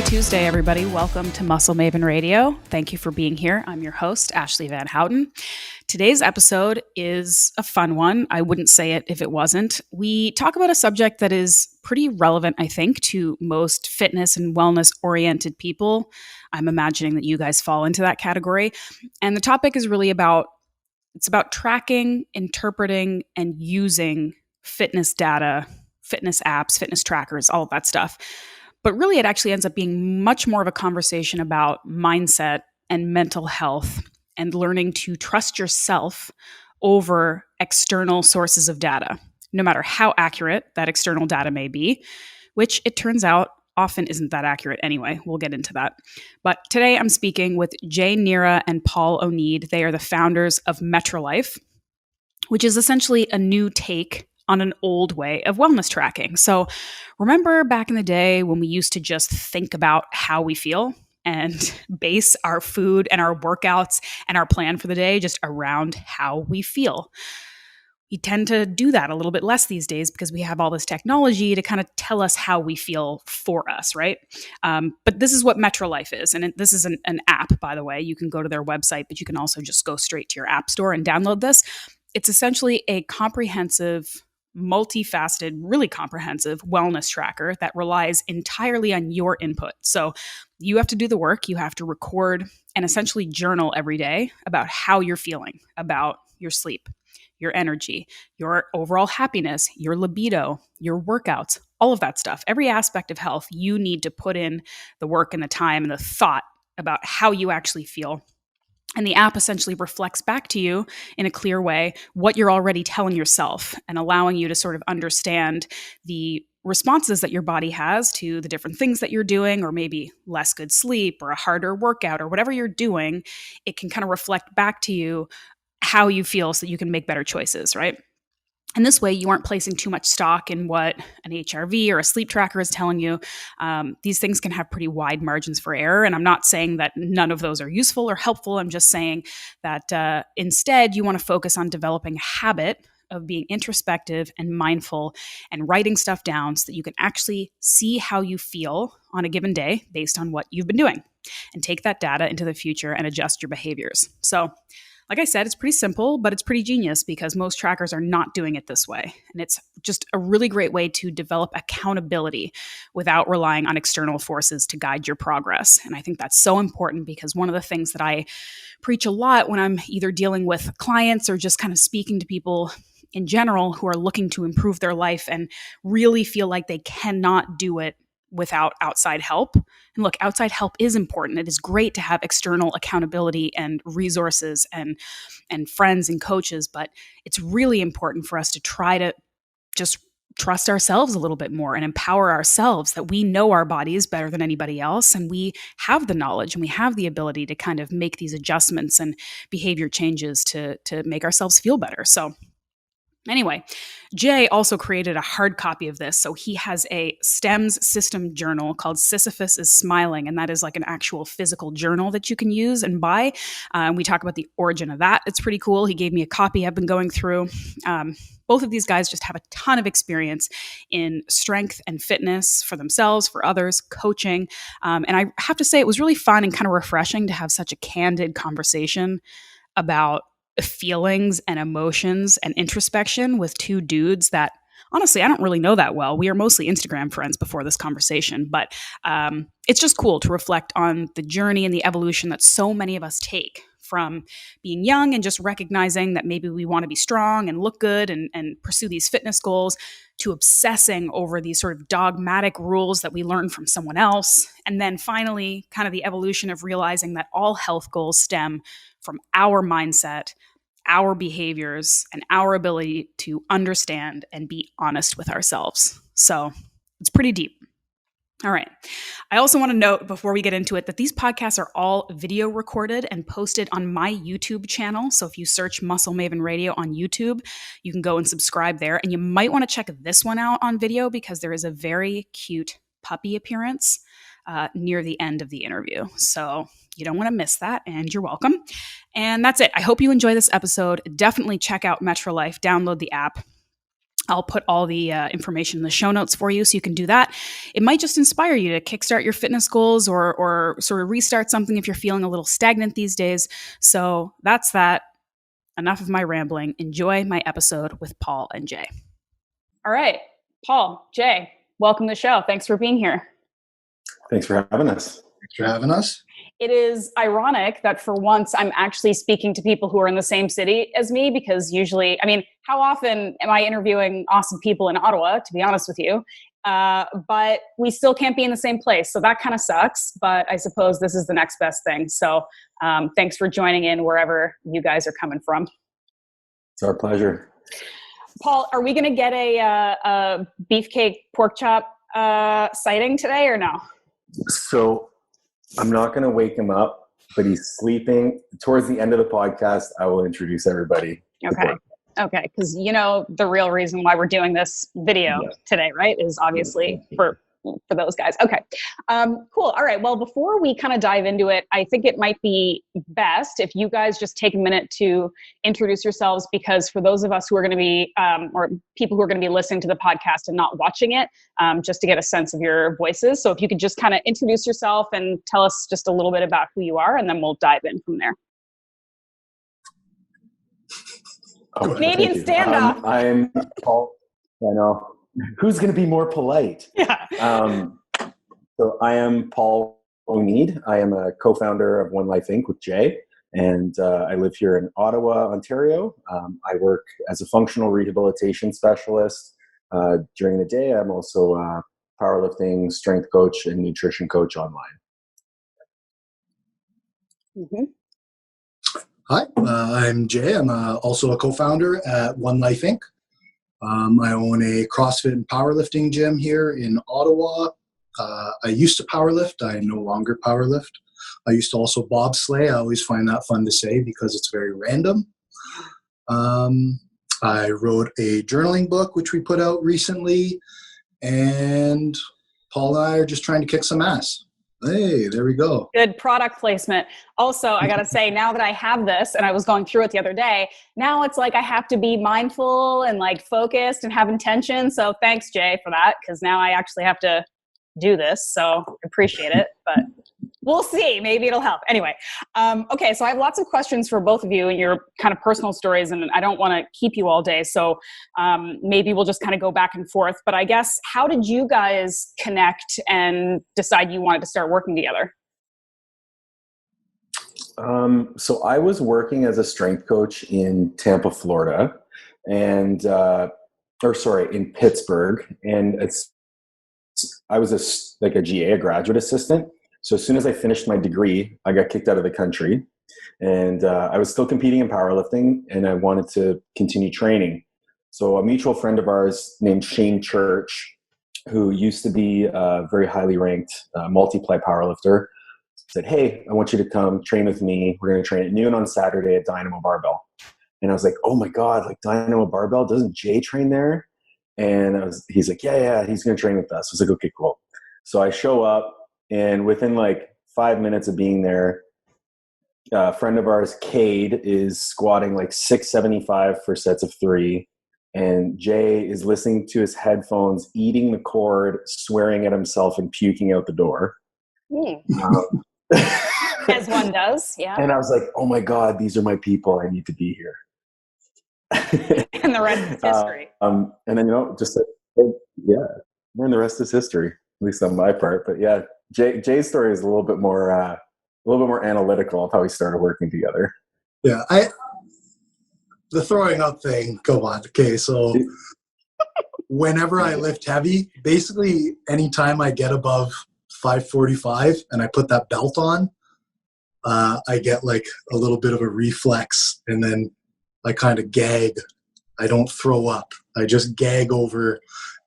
Happy Tuesday, everybody. Welcome to Muscle Maven Radio. Thank you for being here. I'm your host, Ashley Van Houten. Today's episode is a fun one. I wouldn't say it if it wasn't. We talk about a subject that is pretty relevant, I think, to most fitness and wellness-oriented people. I'm imagining that you guys fall into that category. And the topic is really about tracking, interpreting, and using fitness data, fitness apps, fitness trackers, all of that stuff. But really, it actually ends up being much more of a conversation about mindset and mental health and learning to trust yourself over external sources of data, no matter how accurate that external data may be, which it turns out often isn't that accurate anyway. We'll get into that. But today I'm speaking with Nera and Paul Oneid. They are the founders of MetriLife, which is essentially a new take on an old way of wellness tracking. So remember back in the day when we used to just think about how we feel and base our food and our workouts and our plan for the day just around how we feel. We tend to do that a little bit less these days because we have all this technology to kind of tell us how we feel for us, right? But this is what MetriLife is. And this is an app, by the way. You can go to their website, but you can also just go straight to your app store and download this. It's essentially a comprehensive, multifaceted, really comprehensive wellness tracker that relies entirely on your input. So you have to do the work. You have to record and essentially journal every day about how you're feeling, about your sleep, your energy, your overall happiness, your libido, your workouts, all of that stuff. Every aspect of health, you need to put in the work and the time and the thought about how you actually feel. And the app essentially reflects back to you in a clear way what you're already telling yourself and allowing you to sort of understand the responses that your body has to the different things that you're doing, or maybe less good sleep or a harder workout or whatever you're doing. It can kind of reflect back to you how you feel so that you can make better choices, right? And this way, you aren't placing too much stock in what an HRV or a sleep tracker is telling you. These things can have pretty wide margins for error. And I'm not saying that none of those are useful or helpful. I'm just saying that instead, you want to focus on developing a habit of being introspective and mindful and writing stuff down so that you can actually see how you feel on a given day based on what you've been doing, and take that data into the future and adjust your behaviors. So, like I said, it's pretty simple, but it's pretty genius because most trackers are not doing it this way. And it's just a really great way to develop accountability without relying on external forces to guide your progress. And I think that's so important because one of the things that I preach a lot when I'm either dealing with clients or just kind of speaking to people in general who are looking to improve their life and really feel like they cannot do it without outside help. And look, outside help is important. It is great to have external accountability and resources and friends and coaches, but it's really important for us to try to just trust ourselves a little bit more and empower ourselves that we know our bodies better than anybody else, and we have the knowledge and we have the ability to kind of make these adjustments and behavior changes to make ourselves feel better. So anyway, Jay also created a hard copy of this. So he has a STEMS system journal called Sisyphus is Smiling. And that is like an actual physical journal that you can use and buy. We talk about the origin of that. It's pretty cool. He gave me a copy I've been going through. Both of these guys just have a ton of experience in strength and fitness for themselves, for others, coaching. And I have to say, it was really fun and kind of refreshing to have such a candid conversation about feelings and emotions and introspection with two dudes that honestly I don't really know that well. We are mostly Instagram friends before this conversation, but it's just cool to reflect on the journey and the evolution that so many of us take from being young and just recognizing that maybe we want to be strong and look good and pursue these fitness goals, to obsessing over these sort of dogmatic rules that we learn from someone else. And then finally, kind of the evolution of realizing that all health goals stem from our mindset, our behaviors, and our ability to understand and be honest with ourselves. So it's pretty deep. All right. I also want to note before we get into it that these podcasts are all video recorded and posted on my YouTube channel. So if you search Muscle Maven Radio on YouTube, you can go and subscribe there. And you might want to check this one out on video because there is a very cute puppy appearance near the end of the interview. So you don't want to miss that, and you're welcome. And that's it. I hope you enjoy this episode. Definitely check out MetriLife, download the app. I'll put all the information in the show notes for you so you can do that. It might just inspire you to kickstart your fitness goals or sort of restart something if you're feeling a little stagnant these days. So that's that. Enough of my rambling. Enjoy my episode with Paul and Jay. All right, Paul, Jay, welcome to the show. Thanks for being here. Thanks for having us. Thanks for having us. It is ironic that for once I'm actually speaking to people who are in the same city as me, because usually, I mean, how often am I interviewing awesome people in Ottawa, to be honest with you? But we still can't be in the same place. So that kind of sucks, but I suppose this is the next best thing. So thanks for joining in wherever you guys are coming from. It's our pleasure. Paul, are we going to get a beefcake pork chop sighting today or no? So I'm not going to wake him up, but he's sleeping. Towards the end of the podcast, I will introduce everybody. Okay. Because you know the real reason why we're doing this video today, right? Is obviously for those guys. Okay. Cool. All right. Well, before we kind of dive into it, I think it might be best if you guys just take a minute to introduce yourselves, because for those of us who are going to be, or people who are going to be listening to the podcast and not watching it, just to get a sense of your voices. So if you could just kind of introduce yourself and tell us just a little bit about who you are, and then we'll dive in from there. Canadian standoff. I'm Paul. I know. Who's going to be more polite? Yeah. So I am Paul Oneid. I am a co-founder of OneLife Inc. with Jay, and I live here in Ottawa, Ontario. I work as a functional rehabilitation specialist. During the day, I'm also a powerlifting strength coach and nutrition coach online. Mm-hmm. Hi, I'm Jay. I'm also a co-founder at OneLife Inc. I own a CrossFit and powerlifting gym here in Ottawa. I used to powerlift. I no longer powerlift. I used to also bobsleigh. I always find that fun to say because it's very random. I wrote a journaling book, which we put out recently. And Paul and I are just trying to kick some ass. Hey, there we go. Good product placement. Also, I got to say, now that I have this, and I was going through it the other day, now it's like I have to be mindful and like focused and have intention. So thanks, Jay, for that, because now I actually have to do this. So appreciate it, but we'll see. Maybe it'll help. Anyway, okay, so I have lots of questions for both of you and your kind of personal stories, and I don't want to keep you all day. So maybe we'll just kind of go back and forth. But I guess, how did you guys connect and decide you wanted to start working together? So I was working as a strength coach in Tampa, Florida, and in Pittsburgh, and I was a GA, a graduate assistant. So as soon as I finished my degree, I got kicked out of the country, and I was still competing in powerlifting, and I wanted to continue training. So a mutual friend of ours named Shane Church, who used to be a very highly ranked multiply powerlifter, said, "Hey, I want you to come train with me. We're going to train at noon on Saturday at Dynamo Barbell." And I was like, "Oh my God, like Dynamo Barbell, doesn't Jay train there?" And he's like, yeah, he's going to train with us. I was like, okay, cool. So I show up, and within like 5 minutes of being there, a friend of ours, Cade, is squatting like 675 for sets of 3. And Jay is listening to his headphones, eating the cord, swearing at himself, and puking out the door. As one does, yeah. And I was like, oh my God, these are my people. I need to be here. And the rest is history. And then, and the rest is history, at least on my part. But yeah, Jay's story is a little bit more analytical of how we started working together. Yeah, the throwing up thing. Go on. Okay, so whenever I lift heavy, basically anytime I get above 545 and I put that belt on, I get like a little bit of a reflex, and then I kind of gag. I don't throw up. I just gag over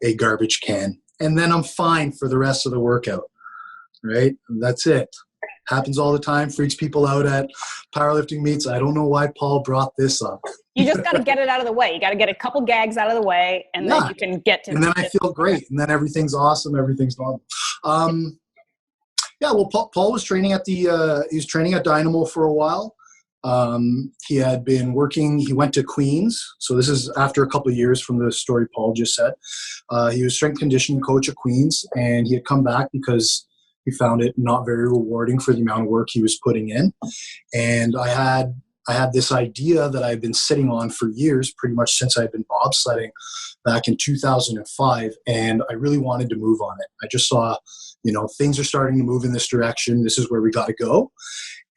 a garbage can. And then I'm fine for the rest of the workout, right? And that's it. Happens all the time, freaks people out at powerlifting meets. I don't know why Paul brought this up. You just got to get it out of the way. You got to get a couple gags out of the way, and then you can get to it. And then I feel great. And then everything's awesome. Everything's normal. Well, Paul was training at he was training at Dynamo for a while. He had been working, he went to Queens. So this is after a couple of years from the story Paul just said. He was strength conditioning coach at Queens, and he had come back because he found it not very rewarding for the amount of work he was putting in. And I had this idea that I've been sitting on for years, pretty much since I've been bobsledding back in 2005, and I really wanted to move on it. I just saw, things are starting to move in this direction. This is where we got to go.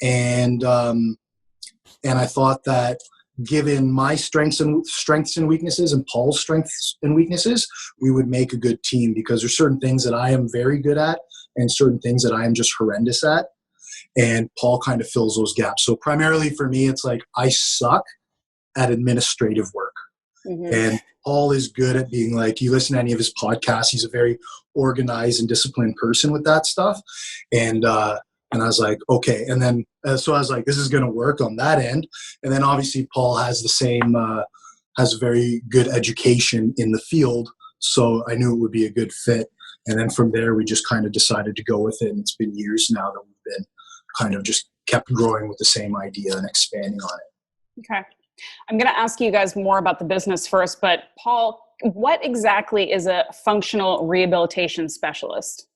And I thought that given my strengths and weaknesses and Paul's strengths and weaknesses, we would make a good team, because there's certain things that I am very good at and certain things that I am just horrendous at. And Paul kind of fills those gaps. So primarily for me, it's like I suck at administrative work. Mm-hmm. And Paul is good at being like, you listen to any of his podcasts, he's a very organized and disciplined person with that stuff. And I was like, okay. And then, so I was like, this is going to work on that end. And then obviously Paul has the same, has a very good education in the field. So I knew it would be a good fit. And then from there, we just kind of decided to go with it. And it's been years now that we've been kind of just kept growing with the same idea and expanding on it. Okay. I'm going to ask you guys more about the business first, but Paul, what exactly is a functional rehabilitation specialist?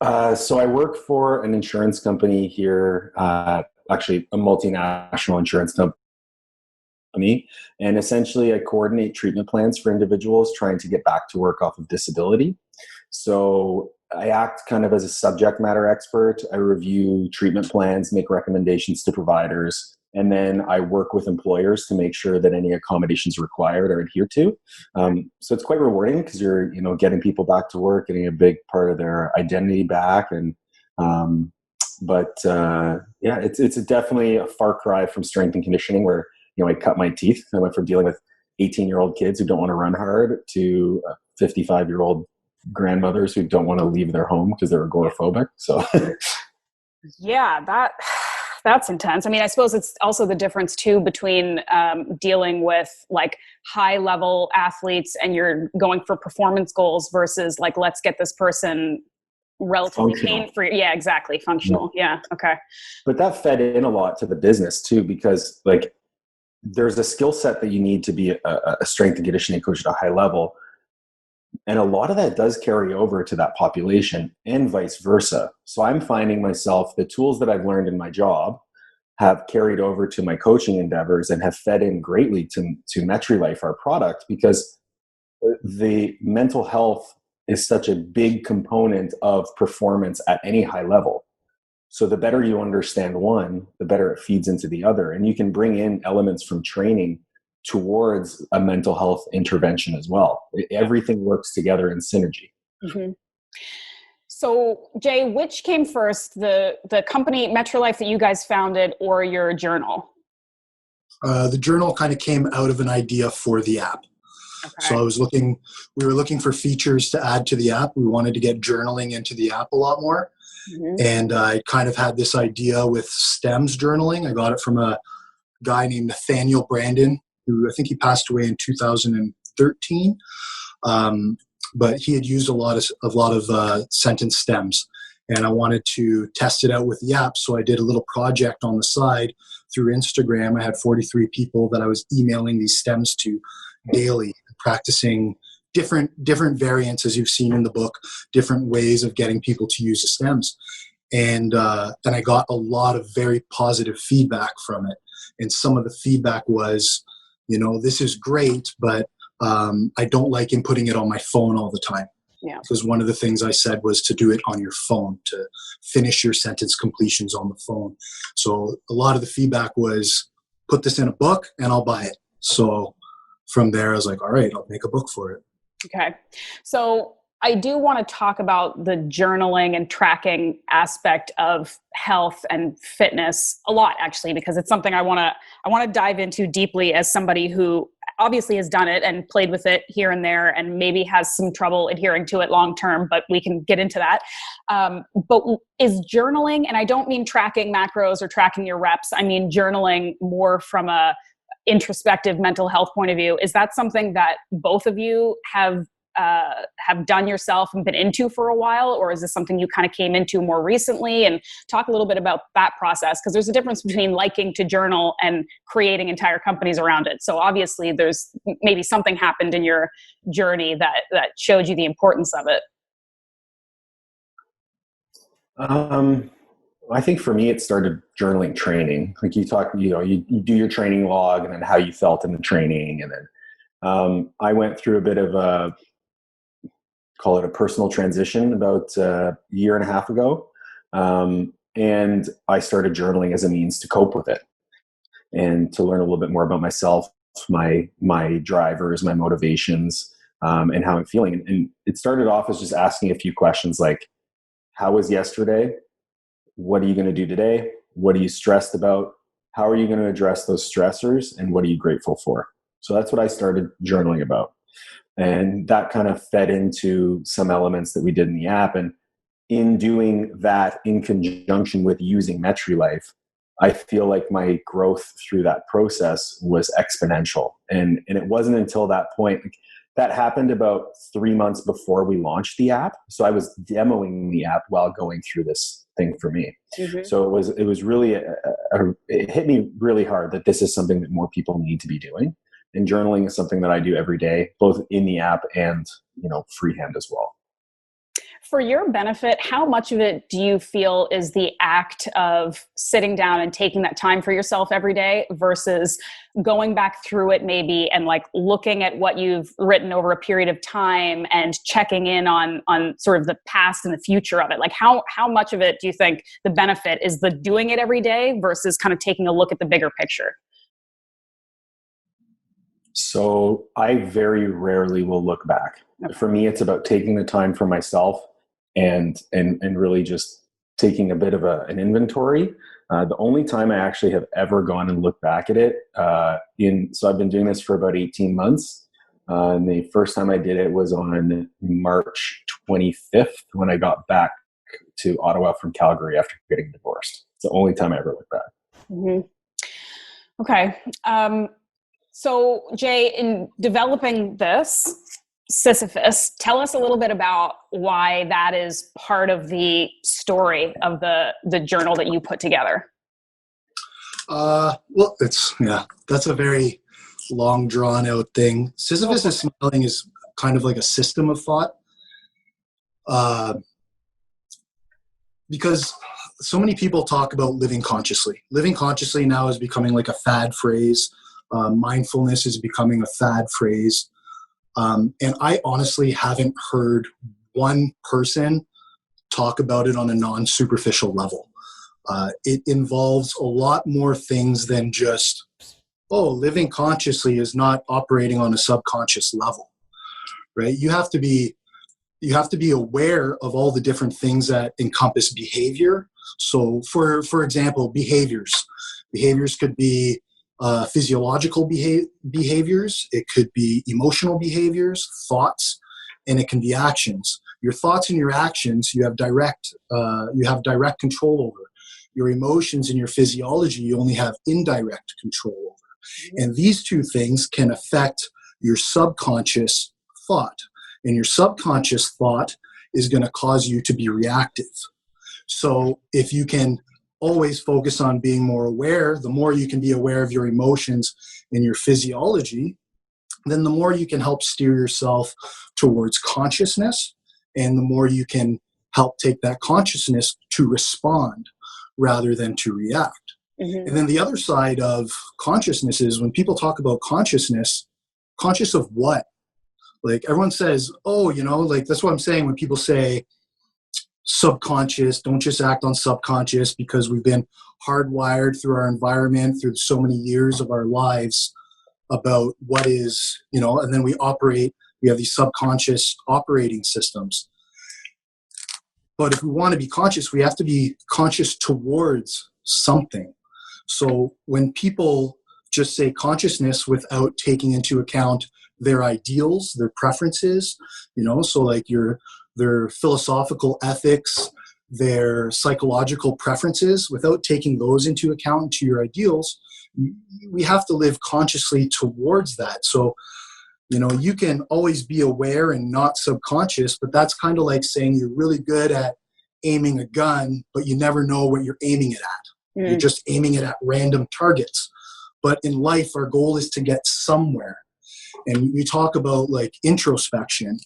So I work for an insurance company here, actually a multinational insurance company. And essentially I coordinate treatment plans for individuals trying to get back to work off of disability. So I act kind of as a subject matter expert. I review treatment plans, make recommendations to providers, and then I work with employers to make sure that any accommodations required are adhered to. So it's quite rewarding because you're, getting people back to work, getting a big part of their identity back. And, it's definitely a far cry from strength and conditioning where, I cut my teeth. I went from dealing with 18-year-old kids who don't want to run hard to 55-year-old grandmothers who don't want to leave their home because they're agoraphobic. So yeah, that's intense. I mean, I suppose it's also the difference too between dealing with like high level athletes and you're going for performance goals versus like, let's get this person relatively pain-free. Yeah, exactly. Functional. Yeah. Okay. But that fed in a lot to the business too, because like there's a skill set that you need to be a strength and conditioning coach at a high level. And a lot of that does carry over to that population and vice versa. So I'm finding myself, the tools that I've learned in my job have carried over to my coaching endeavors and have fed in greatly to MetriLife, our product, because the mental health is such a big component of performance at any high level. So the better you understand one, the better it feeds into the other. And you can bring in elements from training towards a mental health intervention as well. Everything works together in synergy. Mm-hmm. So Jay, which came first, the company MetriLife that you guys founded or your journal? The journal kind of came out of an idea for the app. Okay. So we were looking for features to add to the app. We wanted to get journaling into the app a lot more. Mm-hmm. And I kind of had this idea with STEMS journaling. I got it from a guy named Nathaniel Brandon, who I think he passed away in 2013. But he had used a lot of sentence stems, and I wanted to test it out with the app. So I did a little project on the side through Instagram. I had 43 people that I was emailing these stems to daily, practicing different variants, as you've seen in the book, different ways of getting people to use the stems. And I got a lot of very positive feedback from it. And some of the feedback was, this is great, but I don't like inputting it on my phone all the time. Yeah. Because one of the things I said was to do it on your phone, to finish your sentence completions on the phone. So a lot of the feedback was, put this in a book and I'll buy it. So from there, I was like, all right, I'll make a book for it. Okay. So I do want to talk about the journaling and tracking aspect of health and fitness a lot, actually, because it's something I want to dive into deeply as somebody who obviously has done it and played with it here and there and maybe has some trouble adhering to it long term, but we can get into that. But is journaling, and I don't mean tracking macros or tracking your reps, I mean journaling more from a introspective mental health point of view, is that something that both of you have have done yourself and been into for a while, or is this something you kind of came into more recently? And talk a little bit about that process, because there's a difference between liking to journal and creating entire companies around it. So obviously there's maybe something happened in your journey that showed you the importance of it. I think for me, it started journaling training. Like you talk, you do your training log and then how you felt in the training. And then I went through a bit of call it a personal transition about a year and a half ago. And I started journaling as a means to cope with it and to learn a little bit more about myself, my drivers, my motivations, and how I'm feeling. And it started off as just asking a few questions like, how was yesterday? What are you going to do today? What are you stressed about? How are you going to address those stressors? And what are you grateful for? So that's what I started journaling about. And that kind of fed into some elements that we did in the app. And in doing that in conjunction with using MetriLife, I feel like my growth through that process was exponential. And it wasn't until that point, that happened about 3 months before we launched the app. So I was demoing the app while going through this thing for me. Mm-hmm. So it was really, it hit me really hard that this is something that more people need to be doing. And journaling is something that I do every day, both in the app and, freehand as well. For your benefit, how much of it do you feel is the act of sitting down and taking that time for yourself every day versus going back through it maybe and like looking at what you've written over a period of time and checking in on sort of the past and the future of it? Like how much of it do you think the benefit is the doing it every day versus kind of taking a look at the bigger picture? So I very rarely will look back. Okay. For me, it's about taking the time for myself and really just taking a bit of an inventory. The only time I actually have ever gone and looked back at it, so I've been doing this for about 18 months. And the first time I did it was on March 25th when I got back to Ottawa from Calgary after getting divorced. It's the only time I ever looked back. Mm-hmm. Okay. So Jay, in developing this, Sisyphus, tell us a little bit about why that is part of the story of the journal that you put together. Well, that's a very long drawn out thing. Sisyphus' smiling is kind of like a system of thought. Because so many people talk about living consciously. Living consciously now is becoming like a fad phrase. Mindfulness is becoming a fad phrase. And I honestly haven't heard one person talk about it on a non-superficial level. It involves a lot more things than just, living consciously is not operating on a subconscious level, right? You have to be aware of all the different things that encompass behavior. So for example, behaviors could be physiological behaviors, it could be emotional behaviors, thoughts, and it can be actions. Your thoughts and your actions, you have direct control over. Your emotions and your physiology, you only have indirect control over. And these two things can affect your subconscious thought. And your subconscious thought is going to cause you to be reactive. So if you can always focus on being more aware, the more you can be aware of your emotions and your physiology, then the more you can help steer yourself towards consciousness, and the more you can help take that consciousness to respond rather than to react. Mm-hmm. And then the other side of consciousness is when people talk about consciousness, conscious of what? Like everyone says, that's what I'm saying when people say subconscious, don't just act on subconscious, because we've been hardwired through our environment, through so many years of our lives about what is, and then we have these subconscious operating systems. But if we want to be conscious, we have to be conscious towards something. So when people just say consciousness without taking into account their ideals, their preferences, so like their philosophical ethics, their psychological preferences, without taking those into account to your ideals, we have to live consciously towards that. So You can always be aware and not subconscious, but that's kind of like saying you're really good at aiming a gun, but you never know what you're aiming it at. You're just aiming it at random targets. But in life, our goal is to get somewhere. And you talk about like introspection.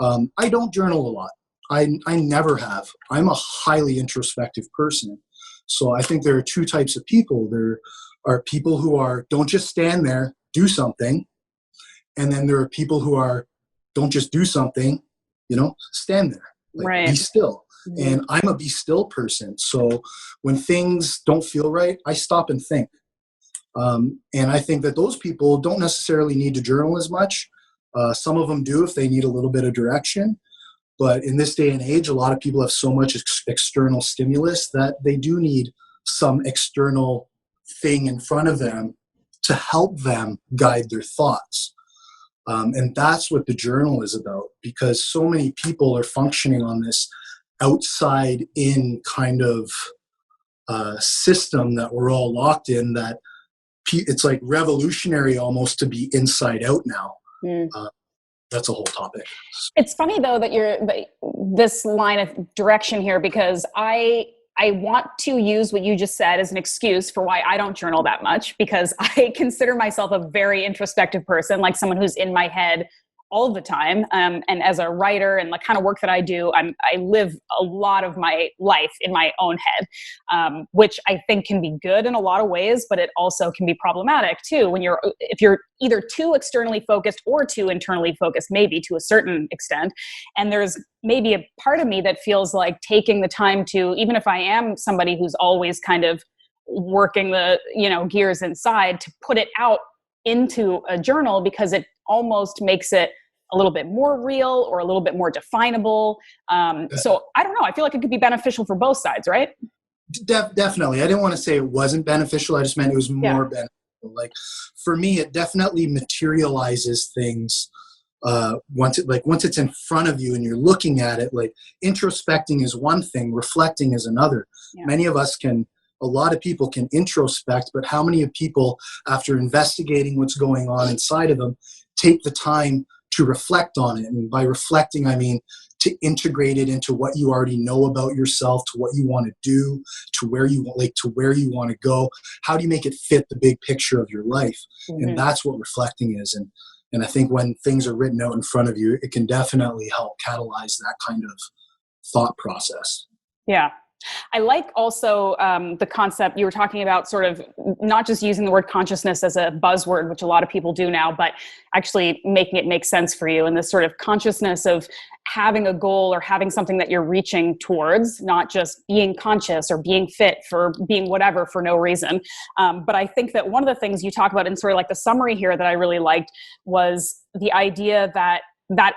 I don't journal a lot. I never have. I'm a highly introspective person. So I think there are two types of people. There are people who don't just stand there, do something. And then there are people who don't just do something, stand there, like be still. And I'm a be still person. So when things don't feel right, I stop and think. And I think that those people don't necessarily need to journal as much. Some of them do if they need a little bit of direction. But in this day and age, a lot of people have so much external stimulus that they do need some external thing in front of them to help them guide their thoughts. And that's what the journal is about, because so many people are functioning on this outside in kind of system that we're all locked in, that it's like revolutionary almost to be inside out now. That's a whole topic. It's funny though that this line of direction here, because I want to use what you just said as an excuse for why I don't journal that much, because I consider myself a very introspective person, like someone who's in my head all the time. And as a writer and the kind of work that I do, I live a lot of my life in my own head, which I think can be good in a lot of ways, but it also can be problematic too if you're either too externally focused or too internally focused, maybe to a certain extent. And there's maybe a part of me that feels like taking the time to, even if I am somebody who's always kind of working the gears inside, to put it out into a journal, because it almost makes it a little bit more real or a little bit more definable. So I don't know. I feel like it could be beneficial for both sides, right? Definitely. I didn't want to say it wasn't beneficial. I just meant it was more beneficial. Like for me, it definitely materializes things. Once it's in front of you and you're looking at it, like introspecting is one thing, reflecting is another. Yeah. A lot of people can introspect, but how many of people, after investigating what's going on inside of them, take the time to reflect on it? And by reflecting, I mean to integrate it into what you already know about yourself, to what you want to do, to where you want to go. How do you make it fit the big picture of your life? Mm-hmm. And that's what reflecting is. And I think when things are written out in front of you, it can definitely help catalyze that kind of thought process. Yeah. I like also the concept you were talking about, sort of not just using the word consciousness as a buzzword, which a lot of people do now, but actually making it make sense for you, and this sort of consciousness of having a goal or having something that you're reaching towards, not just being conscious or being fit for being whatever for no reason. But I think that one of the things you talk about in sort of like the summary here that I really liked was the idea that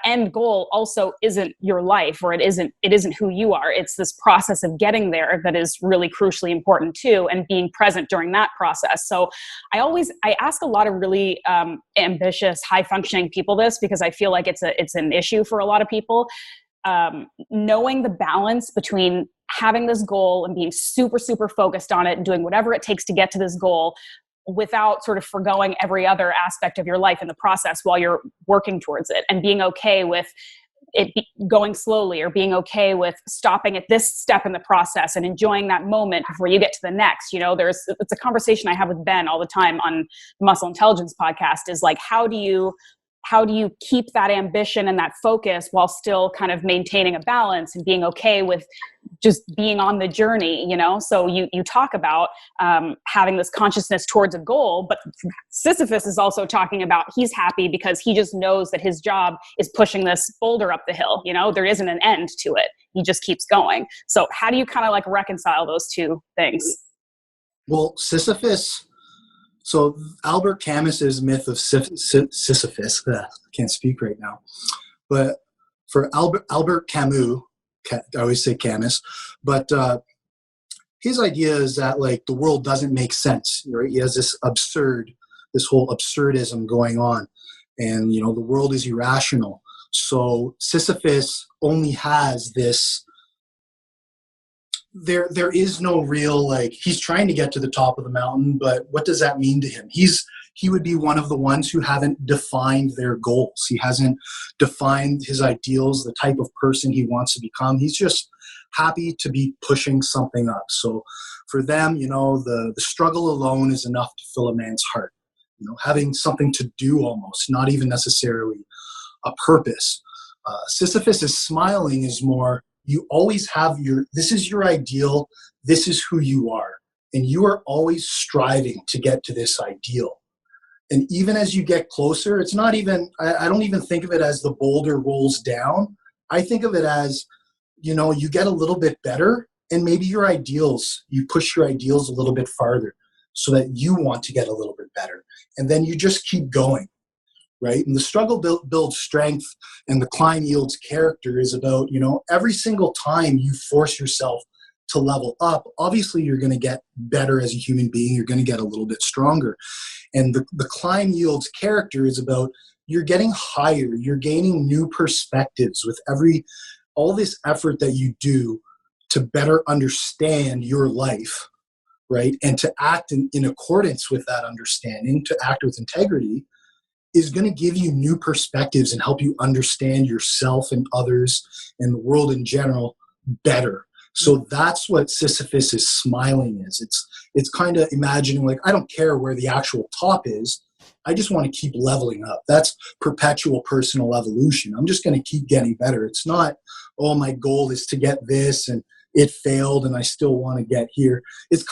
end goal also isn't your life, or it isn't who you are. It's this process of getting there that is really crucially important too, and being present during that process. So I ask a lot of really ambitious, high functioning people this, because I feel like it's an issue for a lot of people. Knowing the balance between having this goal and being super, super focused on it and doing whatever it takes to get to this goal, without sort of forgoing every other aspect of your life in the process while you're working towards it, and being okay with it going slowly, or being okay with stopping at this step in the process and enjoying that moment before you get to the next. It's a conversation I have with Ben all the time on the Muscle Intelligence podcast, is like, how do you keep that ambition and that focus while still kind of maintaining a balance and being okay with just being on the journey, So you talk about having this consciousness towards a goal, but Sisyphus is also talking about he's happy because he just knows that his job is pushing this boulder up the hill. There isn't an end to it. He just keeps going. So how do you kind of like reconcile those two things? Well, Sisyphus... So Albert Camus's myth of Sisyphus, I can't speak right now, but for Albert Camus, I always say Camus, but his idea is that like the world doesn't make sense, right? He has this whole absurdism going on, and the world is irrational. So Sisyphus only has this. There is no real, like, he's trying to get to the top of the mountain, but what does that mean to him? He's he would be one of the ones who haven't defined their goals. He hasn't defined his ideals, the type of person he wants to become. He's just happy to be pushing something up. So for them, the struggle alone is enough to fill a man's heart. Having something to do almost, not even necessarily a purpose. Sisyphus is smiling is more, you always have this is your ideal, this is who you are. And you are always striving to get to this ideal. And even as you get closer, it's not even, I don't even think of it as the boulder rolls down. I think of it as, you get a little bit better, and maybe you push your ideals a little bit farther so that you want to get a little bit better. And then you just keep going, right? And the struggle builds strength, and the climb yields character is about, every single time you force yourself to level up, obviously you're going to get better as a human being. You're going to get a little bit stronger. And the climb yields character is about, you're getting higher, you're gaining new perspectives with all this effort that you do to better understand your life, right? And to act in accordance with that understanding, to act with integrity, is going to give you new perspectives and help you understand yourself and others and the world in general better. So that's what Sisyphus is smiling is. It's kind of imagining, like, I don't care where the actual top is. I just want to keep leveling up. That's perpetual personal evolution. I'm just going to keep getting better. It's not, oh, my goal is to get this and it failed and I still want to get here. It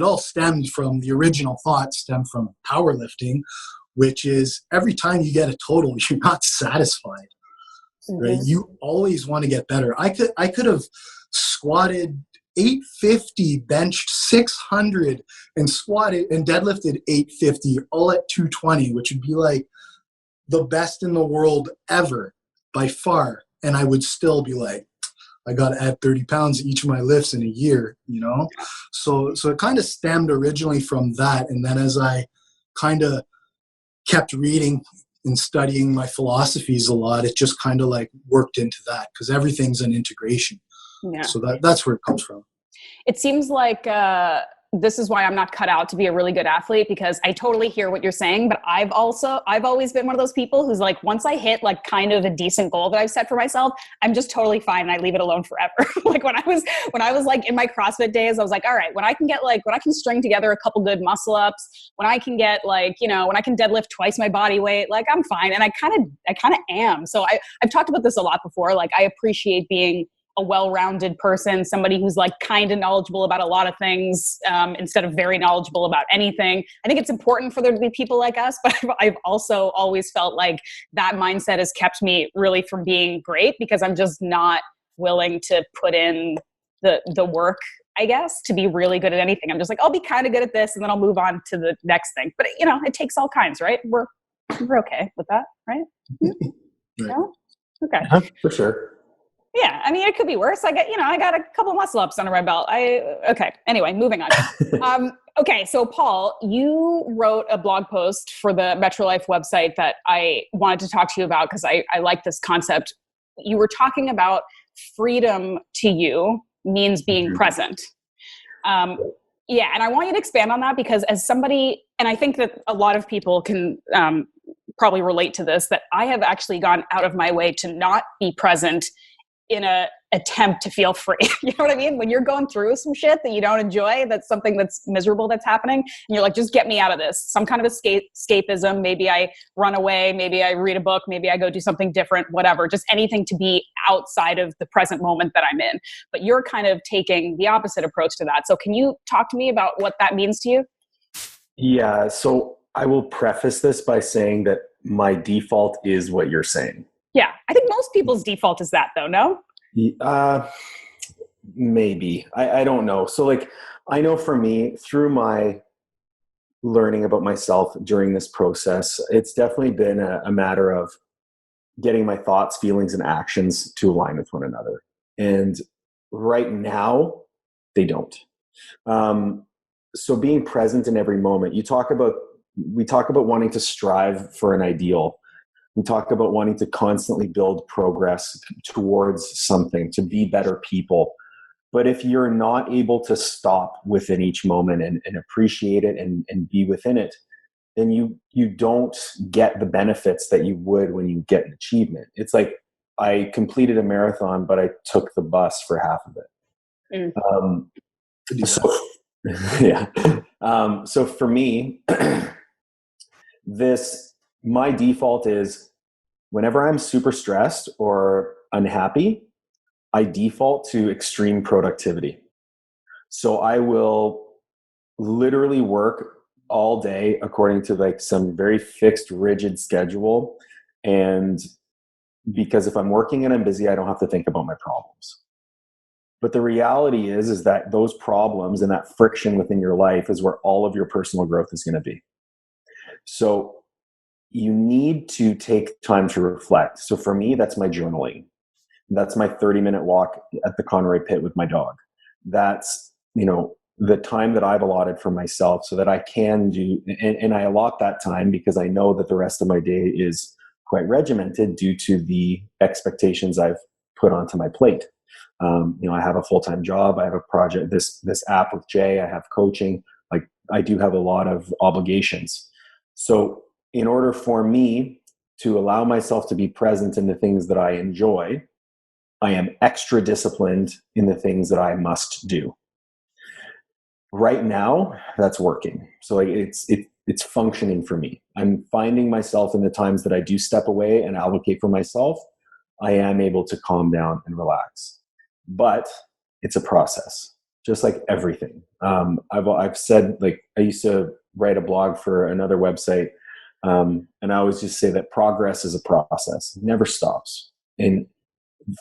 all stemmed from the original thought, stemmed from powerlifting, which is every time you get a total, you're not satisfied, right? You always want to get better. I could have squatted 850, benched 600, and squatted and deadlifted 850, all at 220, which would be like the best in the world ever by far. And I would still be like, I got to add 30 pounds to each of my lifts in a year, So it kind of stemmed originally from that. And then as I kind of kept reading and studying my philosophies a lot, it just kind of like worked into that, because everything's an integration. Yeah. So that's where it comes from. It seems like this is why I'm not cut out to be a really good athlete, because I totally hear what you're saying, but I've always been one of those people who's like, once I hit like kind of a decent goal that I've set for myself, I'm just totally fine and I leave it alone forever. Like when I was like in my CrossFit days, I was like, all right, when I can string together a couple good muscle ups, when I can get like, when I can deadlift twice my body weight, like I'm fine. And I kind of am. So I've talked about this a lot before. Like I appreciate being a well-rounded person, somebody who's like kind of knowledgeable about a lot of things instead of very knowledgeable about anything. I think it's important for there to be people like us, but I've also always felt like that mindset has kept me really from being great, because I'm just not willing to put in the work, I guess, to be really good at anything. I'm just like, I'll be kind of good at this and then I'll move on to the next thing. But it takes all kinds, right? We're okay with that, right? Right. No? Okay. For sure. Yeah, I mean, it could be worse. I got a couple muscle ups under my belt. Okay. Anyway, moving on. Okay, so Paul, you wrote a blog post for the MetriLife website that I wanted to talk to you about because I like this concept. You were talking about freedom to you means being present. Yeah, and I want you to expand on that, because as somebody, and I think that a lot of people can probably relate to this, that I have actually gone out of my way to not be present in a attempt to feel free. You know what I mean? When you're going through some shit that you don't enjoy, that's something that's miserable that's happening, and you're like, just get me out of this. Some kind of escapism. Maybe I run away. Maybe I read a book. Maybe I go do something different, whatever. Just anything to be outside of the present moment that I'm in. But you're kind of taking the opposite approach to that. So can you talk to me about what that means to you? Yeah. So I will preface this by saying that my default is what you're saying. Yeah. I think most people's default is that, though, no? Maybe. I don't know. So like, I know for me, through my learning about myself during this process, it's definitely been a matter of getting my thoughts, feelings, and actions to align with one another. And right now, they don't. So being present in every moment, we talk about wanting to strive for an ideal. We talk about wanting to constantly build progress towards something, to be better people. But if you're not able to stop within each moment and appreciate it and be within it, then you don't get the benefits that you would when you get an achievement. It's like I completed a marathon, but I took the bus for half of it. So yeah. So for me, my default is whenever I'm super stressed or unhappy, I default to extreme productivity. So I will literally work all day according to like some very fixed, rigid schedule. And because if I'm working and I'm busy, I don't have to think about my problems. But the reality is that those problems and that friction within your life is where all of your personal growth is going to be. So you need to take time to reflect. So for me, that's my journaling. That's my 30-minute walk at the Conroy pit with my dog. That's, the time that I've allotted for myself so that I can do, and I allot that time because I know that the rest of my day is quite regimented due to the expectations I've put onto my plate. I have a full-time job. I have a project, this app with Jay. I have coaching. Like I do have a lot of obligations. So in order for me to allow myself to be present in the things that I enjoy, I am extra disciplined in the things that I must do. Right now, that's working. So like it's functioning for me. I'm finding myself in the times that I do step away and allocate for myself, I am able to calm down and relax. But it's a process, just like everything. I've said, like, I used to write a blog for another website, and I always just say that progress is a process. It never stops. And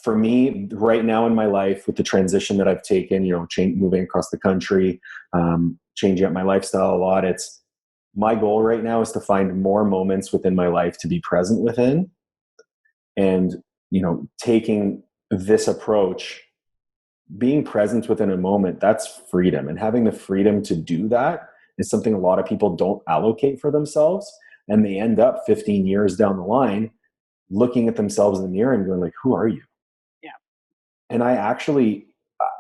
for me, right now in my life, with the transition that I've taken, moving across the country, changing up my lifestyle a lot, it's my goal right now is to find more moments within my life to be present within. And, taking this approach, being present within a moment, that's freedom. And having the freedom to do that is something a lot of people don't allocate for themselves. And they end up 15 years down the line looking at themselves in the mirror and going like, who are you? Yeah. And I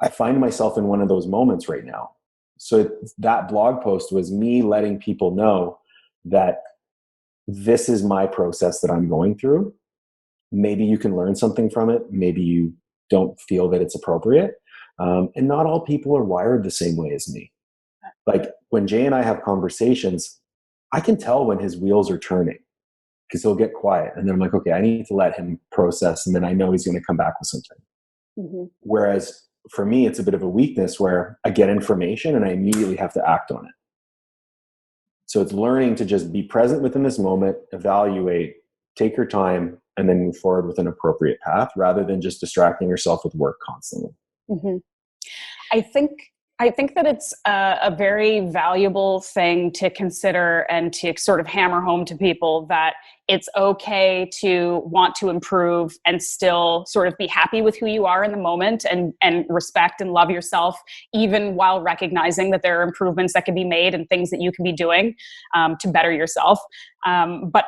find myself in one of those moments right now. So that blog post was me letting people know that this is my process that I'm going through. Maybe you can learn something from it. Maybe you don't feel that it's appropriate. And not all people are wired the same way as me. Like when Jay and I have conversations, I can tell when his wheels are turning because he'll get quiet. And then I'm like, okay, I need to let him process. And then I know he's going to come back with something. Mm-hmm. Whereas for me, it's a bit of a weakness where I get information and I immediately have to act on it. So it's learning to just be present within this moment, evaluate, take your time, and then move forward with an appropriate path rather than just distracting yourself with work constantly. Mm-hmm. I think that it's a very valuable thing to consider and to sort of hammer home to people that it's okay to want to improve and still sort of be happy with who you are in the moment and respect and love yourself, even while recognizing that there are improvements that can be made and things that you can be doing to better yourself. But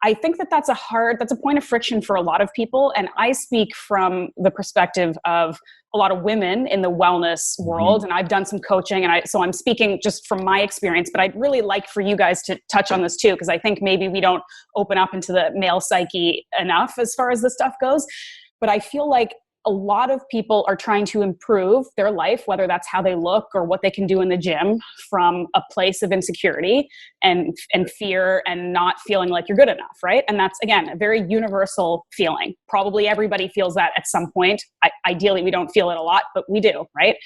I think that that's a point of friction for a lot of people. And I speak from the perspective of a lot of women in the wellness world. And I've done some coaching so I'm speaking just from my experience, but I'd really like for you guys to touch on this too, because I think maybe we don't open up into the male psyche enough as far as this stuff goes. But I feel like a lot of people are trying to improve their life, whether that's how they look or what they can do in the gym, from a place of insecurity and fear and not feeling like you're good enough, right? And that's, again, a very universal feeling. Probably everybody feels that at some point. Ideally, we don't feel it a lot, but we do, right?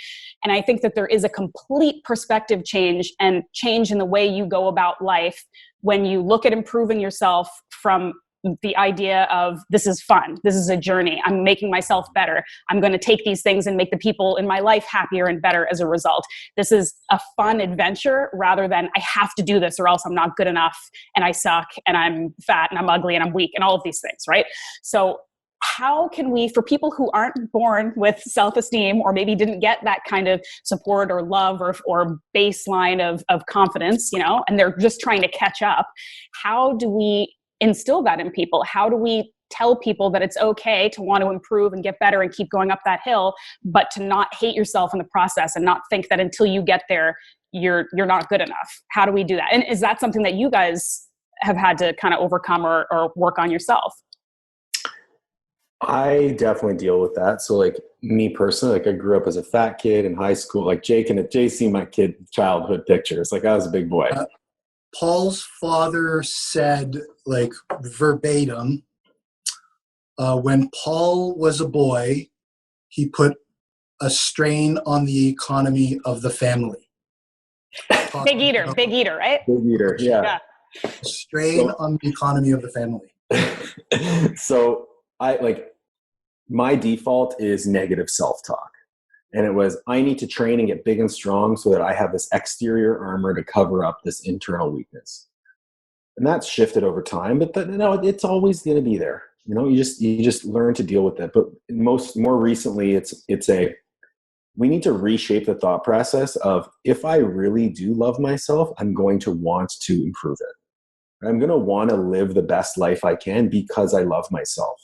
And I think that there is a complete perspective change and change in the way you go about life when you look at improving yourself from the idea of this is fun. This is a journey. I'm making myself better. I'm going to take these things and make the people in my life happier and better as a result. This is a fun adventure rather than I have to do this or else I'm not good enough and I suck and I'm fat and I'm ugly and I'm weak and all of these things, right? So how can we, for people who aren't born with self-esteem or maybe didn't get that kind of support or love or baseline of confidence, and they're just trying to catch up, how do we instill that in people? How do we tell people that it's okay to want to improve and get better and keep going up that hill, but to not hate yourself in the process and not think that until you get there, you're not good enough. How do we do that? And is that something that you guys have had to kind of overcome or work on yourself? I definitely deal with that. So like me personally, like I grew up as a fat kid in high school, like Jay seen my childhood pictures. Like I was a big boy. Paul's father said, like verbatim, when Paul was a boy, he put a strain on the economy of the family. Big eater, right? Big eater, yeah. Strain on the economy of the family. So my default is negative self-talk. And it was, I need to train and get big and strong so that I have this exterior armor to cover up this internal weakness. And that's shifted over time, but it's always going to be there. You know, you just learn to deal with it. But more recently, we need to reshape the thought process of, if I really do love myself, I'm going to want to improve it. I'm going to want to live the best life I can because I love myself.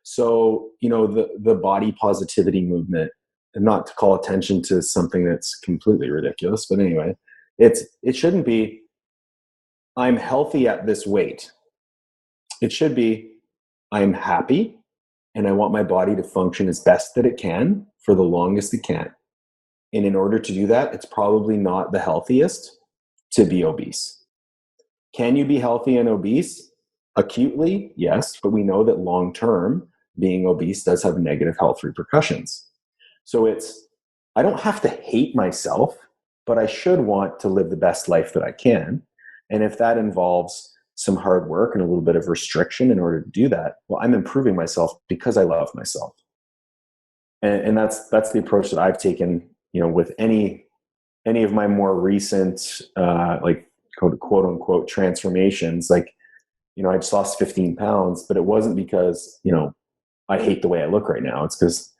So, you know, the body positivity movement, and not to call attention to something that's completely ridiculous, but anyway, it shouldn't be, I'm healthy at this weight. It should be, I'm happy and I want my body to function as best that it can for the longest it can. And in order to do that, it's probably not the healthiest to be obese. Can you be healthy and obese? Acutely, yes, but we know that long-term, being obese does have negative health repercussions. So I don't have to hate myself, but I should want to live the best life that I can. And if that involves some hard work and a little bit of restriction in order to do that, well, I'm improving myself because I love myself. And that's the approach that I've taken, you know, with any of my more recent, like quote unquote transformations. Like, you know, I just lost 15 pounds, but it wasn't because, you know, I hate the way I look right now. It's because,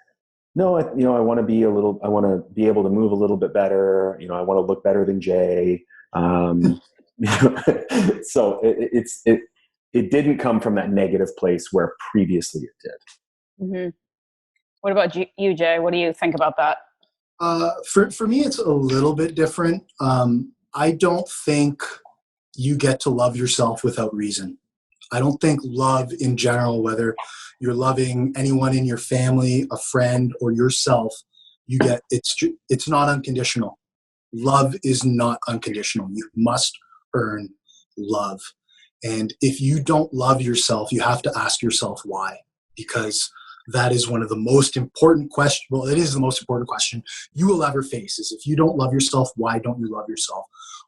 no, I want to be able to move a little bit better. You know, I want to look better than Jay. So it didn't come from that negative place where previously it did. Mm-hmm. What about you, Jay? What do you think about that? For me, it's a little bit different. I don't think you get to love yourself without reason. I don't think love in general, whether you're loving anyone in your family, a friend, or yourself, it's not unconditional. Love is not unconditional. You must earn love. And if you don't love yourself, you have to ask yourself why, because that is one of the most important questions. Well, it is the most important question you will ever face, is if you don't love yourself, why don't you love yourself?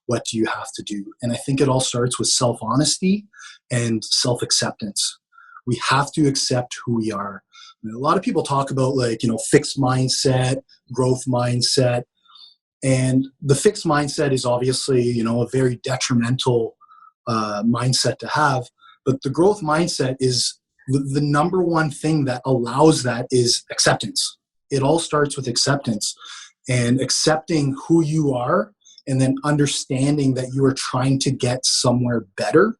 What do you have to do? And I think it all starts with self-honesty and self-acceptance. We have to accept who we are. And a lot of people talk about, like, you know, fixed mindset, growth mindset. And the fixed mindset is obviously, you know, a very detrimental mindset to have. But the growth mindset is the number one thing that allows that is acceptance. It all starts with acceptance, and accepting who you are, and then understanding that you are trying to get somewhere better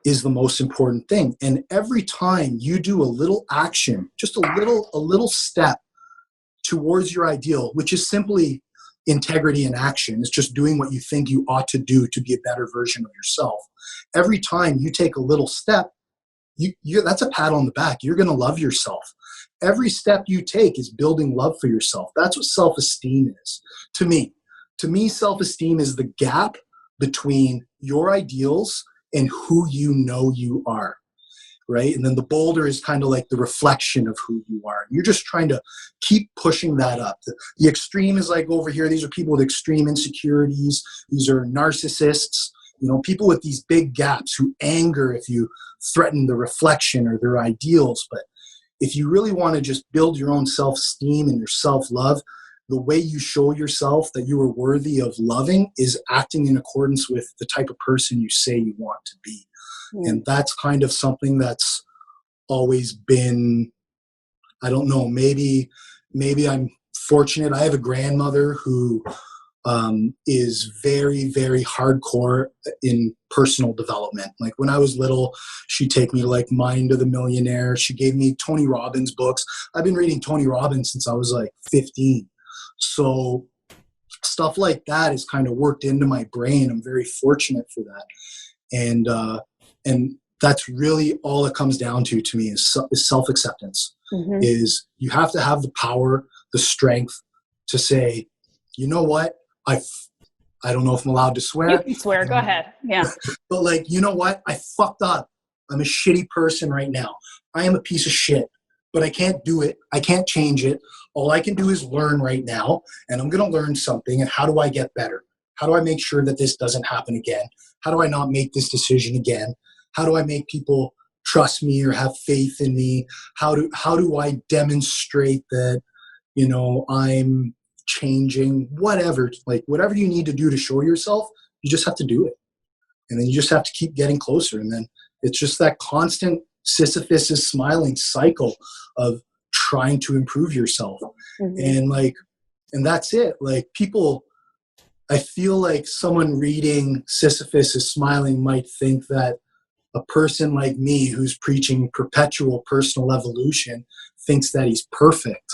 is the most important thing. And every time you do a little action, just a little step towards your ideal, which is simply integrity in action, it's just doing what you think you ought to do to be a better version of yourself. Every time you take a little step, that's a pat on the back. You're going to love yourself. Every step you take is building love for yourself. That's what self-esteem is to me. To me, self-esteem is the gap between your ideals and who you know you are, right? And then the boulder is kind of like the reflection of who you are. You're just trying to keep pushing that up. The extreme is like over here. These are people with extreme insecurities. These are narcissists, you know, people with these big gaps who anger if you threaten the reflection or their ideals. But if you really want to just build your own self-esteem and your self-love, the way you show yourself that you are worthy of loving is acting in accordance with the type of person you say you want to be. And that's kind of something that's always been, I don't know, maybe I'm fortunate. I have a grandmother who is very, very hardcore in personal development. Like when I was little, she'd take me to like Mind of the Millionaire. She gave me Tony Robbins books. I've been reading Tony Robbins since I was like 15. So stuff like that is kind of worked into my brain. I'm very fortunate for that. And that's really all it comes down to me is self-acceptance. Is you have to have the power, the strength to say, you know what? I don't know if I'm allowed to swear. You can swear. Go ahead. Yeah. But like, you know what? I fucked up. I'm a shitty person right now. I am a piece of shit, but I can't do it. I can't change it. All I can do is learn right now, and I'm going to learn something. And how do I get better? How do I make sure that this doesn't happen again? How do I not make this decision again? How do I make people trust me or have faith in me? How do I demonstrate that, you know, I'm changing? Whatever, like whatever you need to do to show yourself, you just have to do it. And then you just have to keep getting closer. And then it's just that constant Sisyphus is smiling cycle of trying to improve yourself. And that's it. Like people, I feel like someone reading Sisyphus is smiling might think that a person like me who's preaching perpetual personal evolution thinks that he's perfect.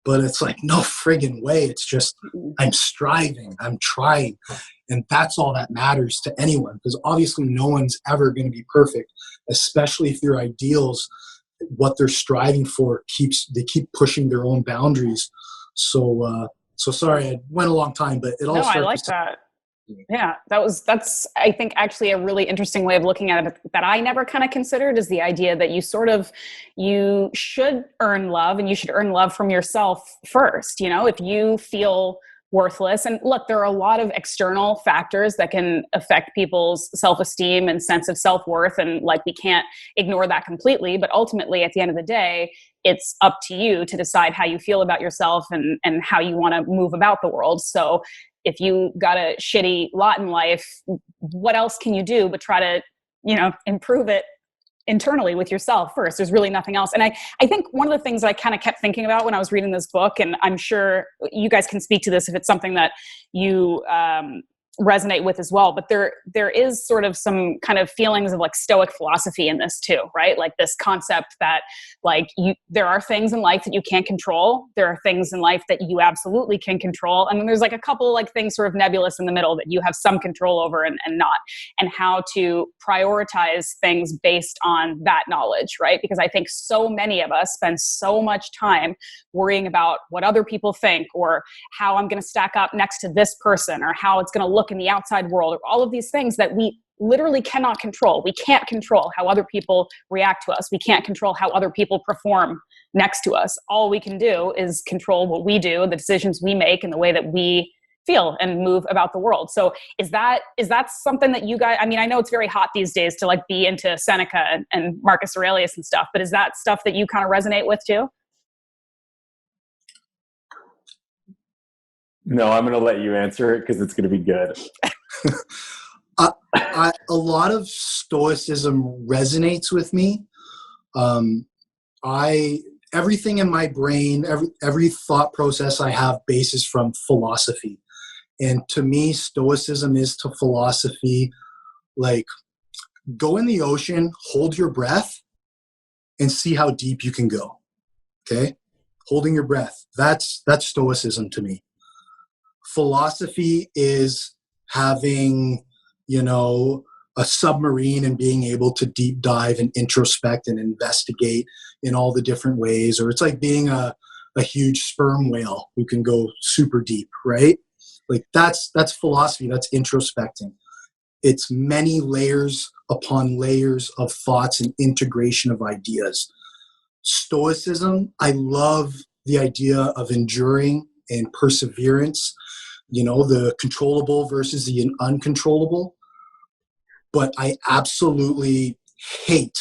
But it's like, no friggin' way. It's just, I'm striving, I'm trying. And that's all that matters to anyone, because obviously no one's ever going to be perfect, especially if their ideals, what they're striving for, they keep pushing their own boundaries. So sorry, I went a long time, but it all starts. No, I like that. Yeah, that's I think actually a really interesting way of looking at it that I never kind of considered, is the idea that you should earn love, and you should earn love from yourself first. You know, if you feel worthless, and look, there are a lot of external factors that can affect people's self-esteem and sense of self-worth, and like we can't ignore that completely, but ultimately at the end of the day, it's up to you to decide how you feel about yourself and how you want to move about the world. So if you got a shitty lot in life, what else can you do but try to, you know, improve it internally with yourself first? There's really nothing else. And I think one of the things I kind of kept thinking about when I was reading this book, and I'm sure you guys can speak to this if it's something that you resonate with as well, but there is sort of some kind of feelings of like Stoic philosophy in this too, right? Like this concept that like there are things in life that you can't control. There are things in life that you absolutely can control. And then there's like a couple like things sort of nebulous in the middle that you have some control over and not, and how to prioritize things based on that knowledge, right? Because I think so many of us spend so much time worrying about what other people think, or how I'm going to stack up next to this person, or how it's going to look in the outside world, or all of these things that we literally cannot control. We can't control how other people react to us. We can't control how other people perform next to us. All we can do is control what we do, the decisions we make, and the way that we feel and move about the world. So is that something that you guys, I mean, I know it's very hot these days to like be into Seneca and Marcus Aurelius and stuff, but is that stuff that you kind of resonate with too? No, I'm going to let you answer it because it's going to be good. A lot of Stoicism resonates with me. Everything in my brain, every thought process I have bases from philosophy. And to me, Stoicism is to philosophy like go in the ocean, hold your breath, and see how deep you can go. Okay? Holding your breath. That's Stoicism to me. Philosophy is having, you know, a submarine and being able to deep dive and introspect and investigate in all the different ways. Or it's like being a huge sperm whale who can go super deep, right? Like that's philosophy, that's introspecting. It's many layers upon layers of thoughts and integration of ideas. Stoicism, I love the idea of enduring and perseverance, you know, the controllable versus the uncontrollable. But I absolutely hate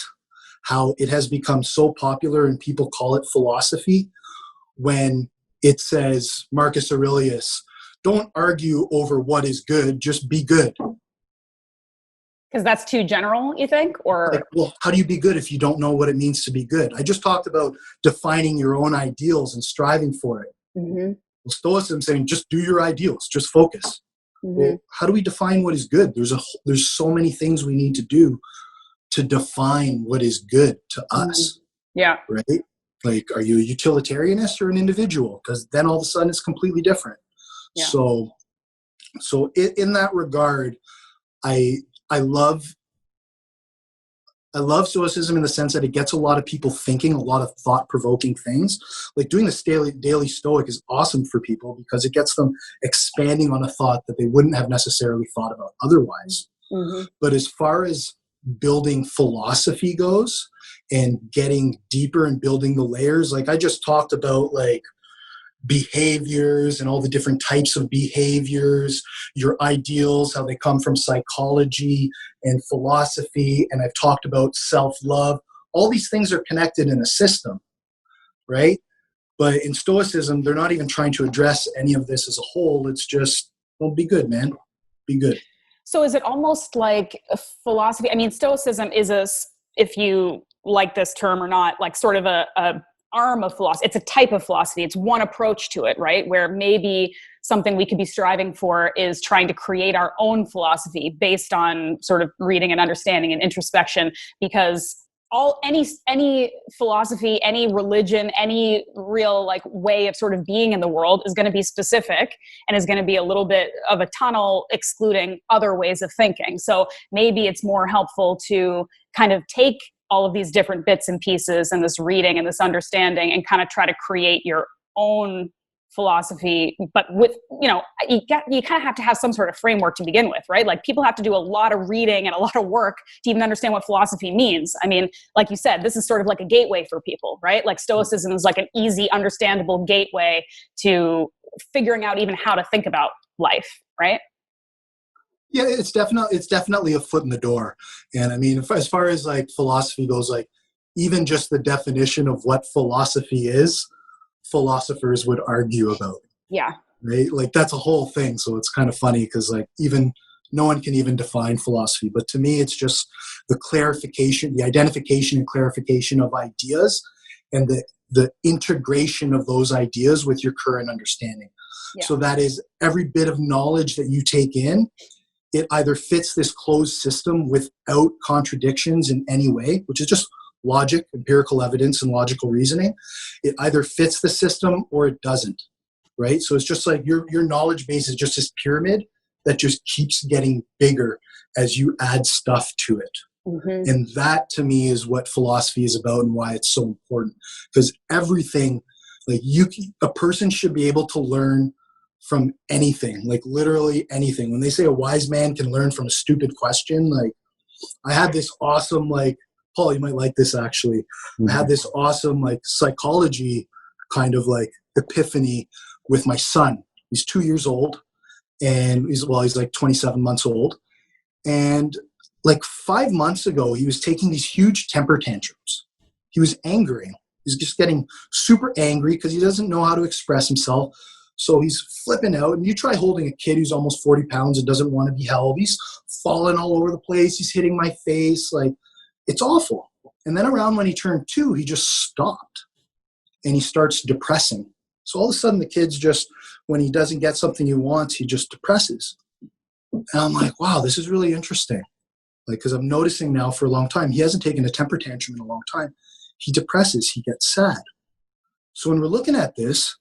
how it has become so popular and people call it philosophy when it says, Marcus Aurelius, don't argue over what is good, just be good. Because that's too general, you think? Or like, well, how do you be good if you don't know what it means to be good? I just talked about defining your own ideals and striving for it. Mm-hmm. Well, Stoicism saying just do your ideals, just focus. Well, how do we define what is good? There's so many things we need to do to define what is good to us. Yeah. Right? Like, are you a utilitarianist or an individual? Because then all of a sudden it's completely different. Yeah. So in that regard, I love Stoicism in the sense that it gets a lot of people thinking, a lot of thought-provoking things. Like doing this daily Stoic is awesome for people because it gets them expanding on a thought that they wouldn't have necessarily thought about otherwise. But as far as building philosophy goes and getting deeper and building the layers, like I just talked about, like behaviors and all the different types of behaviors, your ideals, how they come from psychology and philosophy. And I've talked about self-love. All these things are connected in a system, right? But in Stoicism, they're not even trying to address any of this as a whole. It's just, well, be good, man. Be good. So is it almost like a philosophy? I mean, Stoicism is if you like this term or not, like sort of a arm of philosophy. It's a type of philosophy. It's one approach to it, right? Where maybe something we could be striving for is trying to create our own philosophy based on sort of reading and understanding and introspection, because any philosophy, any religion, any real like way of sort of being in the world is going to be specific and is going to be a little bit of a tunnel excluding other ways of thinking. So maybe it's more helpful to kind of take all of these different bits and pieces and this reading and this understanding and kind of try to create your own philosophy, but with, you kind of have to have some sort of framework to begin with, right? Like people have to do a lot of reading and a lot of work to even understand what philosophy means. I mean, like you said, this is sort of like a gateway for people, right? Like Stoicism is like an easy, understandable gateway to figuring out even how to think about life, right? Yeah, it's definitely a foot in the door. And I mean, as far as like philosophy goes, like even just the definition of what philosophy is, philosophers would argue about. Yeah. Right? Like that's a whole thing. So it's kind of funny because like even no one can even define philosophy. But to me, it's just the clarification, the identification and clarification of ideas and the integration of those ideas with your current understanding. Yeah. So that is every bit of knowledge that you take in, it either fits this closed system without contradictions in any way, which is just logic, empirical evidence, and logical reasoning. It either fits the system or it doesn't, right? So it's just like your knowledge base is just this pyramid that just keeps getting bigger as you add stuff to it. Mm-hmm. And that, to me, is what philosophy is about and why it's so important. Because everything, like a person should be able to learn from anything, like literally anything. When they say a wise man can learn from a stupid question, like I had this awesome, like, Paul, you might like this actually. Mm-hmm. I had this awesome like psychology kind of like epiphany with my son. He's 2 years old and he's like 27 months old. And like 5 months ago, he was taking these huge temper tantrums. He was angry. He's just getting super angry because he doesn't know how to express himself. So he's flipping out. And you try holding a kid who's almost 40 pounds and doesn't want to be held. He's falling all over the place. He's hitting my face. Like, it's awful. And then around when he turned 2, he just stopped. And he starts depressing. So all of a sudden the kid's just, when he doesn't get something he wants, he just depresses. And I'm like, wow, this is really interesting. Like, because I'm noticing now for a long time, he hasn't taken a temper tantrum in a long time. He depresses. He gets sad. So when we're looking at this,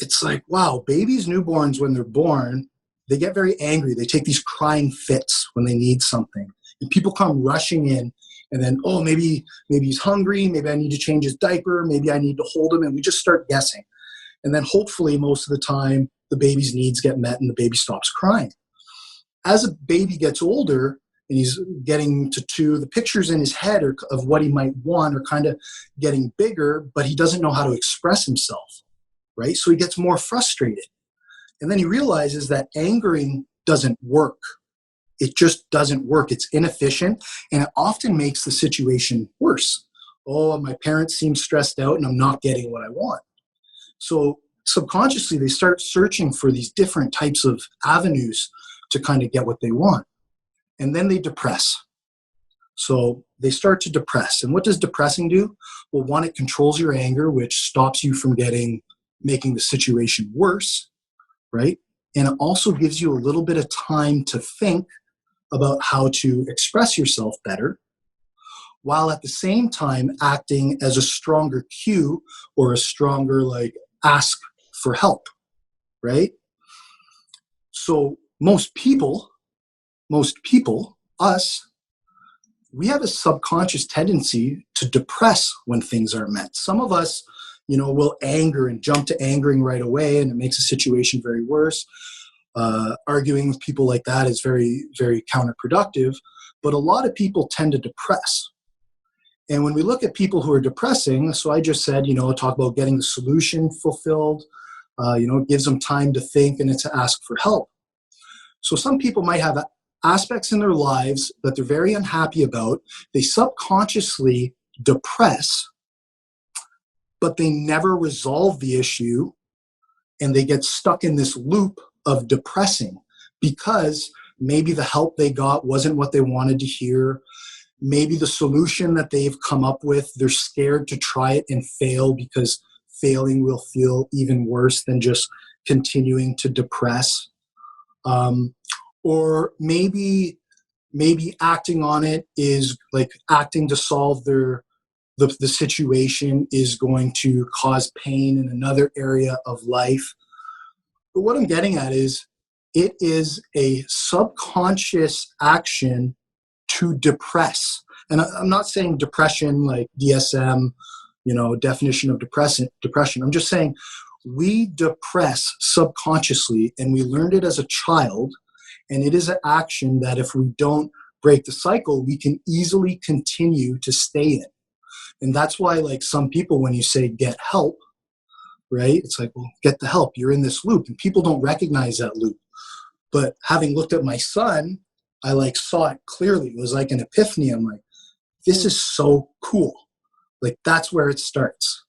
it's like, wow, babies, newborns, when they're born, they get very angry. They take these crying fits when they need something. And people come rushing in and then, oh, maybe he's hungry. Maybe I need to change his diaper. Maybe I need to hold him. And we just start guessing. And then hopefully most of the time, the baby's needs get met and the baby stops crying. As a baby gets older and he's getting to 2, the pictures in his head of what he might want are kind of getting bigger, but he doesn't know how to express himself. Right? So he gets more frustrated. And then he realizes that angering doesn't work. It just doesn't work. It's inefficient, and it often makes the situation worse. Oh, my parents seem stressed out and I'm not getting what I want. So subconsciously, they start searching for these different types of avenues to kind of get what they want. And then they depress. So they start to depress. And what does depressing do? Well, one, it controls your anger, which stops you from getting making the situation worse, right? And it also gives you a little bit of time to think about how to express yourself better, while at the same time acting as a stronger cue or a stronger ask for help, right? So most people, us, we have a subconscious tendency to depress when things aren't met. Some of us, will anger and jump to angering right away, and it makes a situation very worse. Arguing with people like that is very, very counterproductive. But a lot of people tend to depress. And when we look at people who are depressing, so I just said, talk about getting the solution fulfilled, it gives them time to think and to ask for help. So some people might have aspects in their lives that they're very unhappy about. They subconsciously depress, but they never resolve the issue, and they get stuck in this loop of depressing because maybe the help they got wasn't what they wanted to hear. Maybe the solution that they've come up with, they're scared to try it and fail because failing will feel even worse than just continuing to depress. Or maybe acting on it is like acting to solve the situation is going to cause pain in another area of life. But what I'm getting at is it is a subconscious action to depress. And I'm not saying depression like DSM, definition of depression. I'm just saying we depress subconsciously, and we learned it as a child. And it is an action that if we don't break the cycle, we can easily continue to stay in. And that's why, some people, when you say get help, right? It's like, well, get the help. You're in this loop. And people don't recognize that loop. But having looked at my son, I saw it clearly. It was like an epiphany. I'm like, this is so cool. That's where it starts.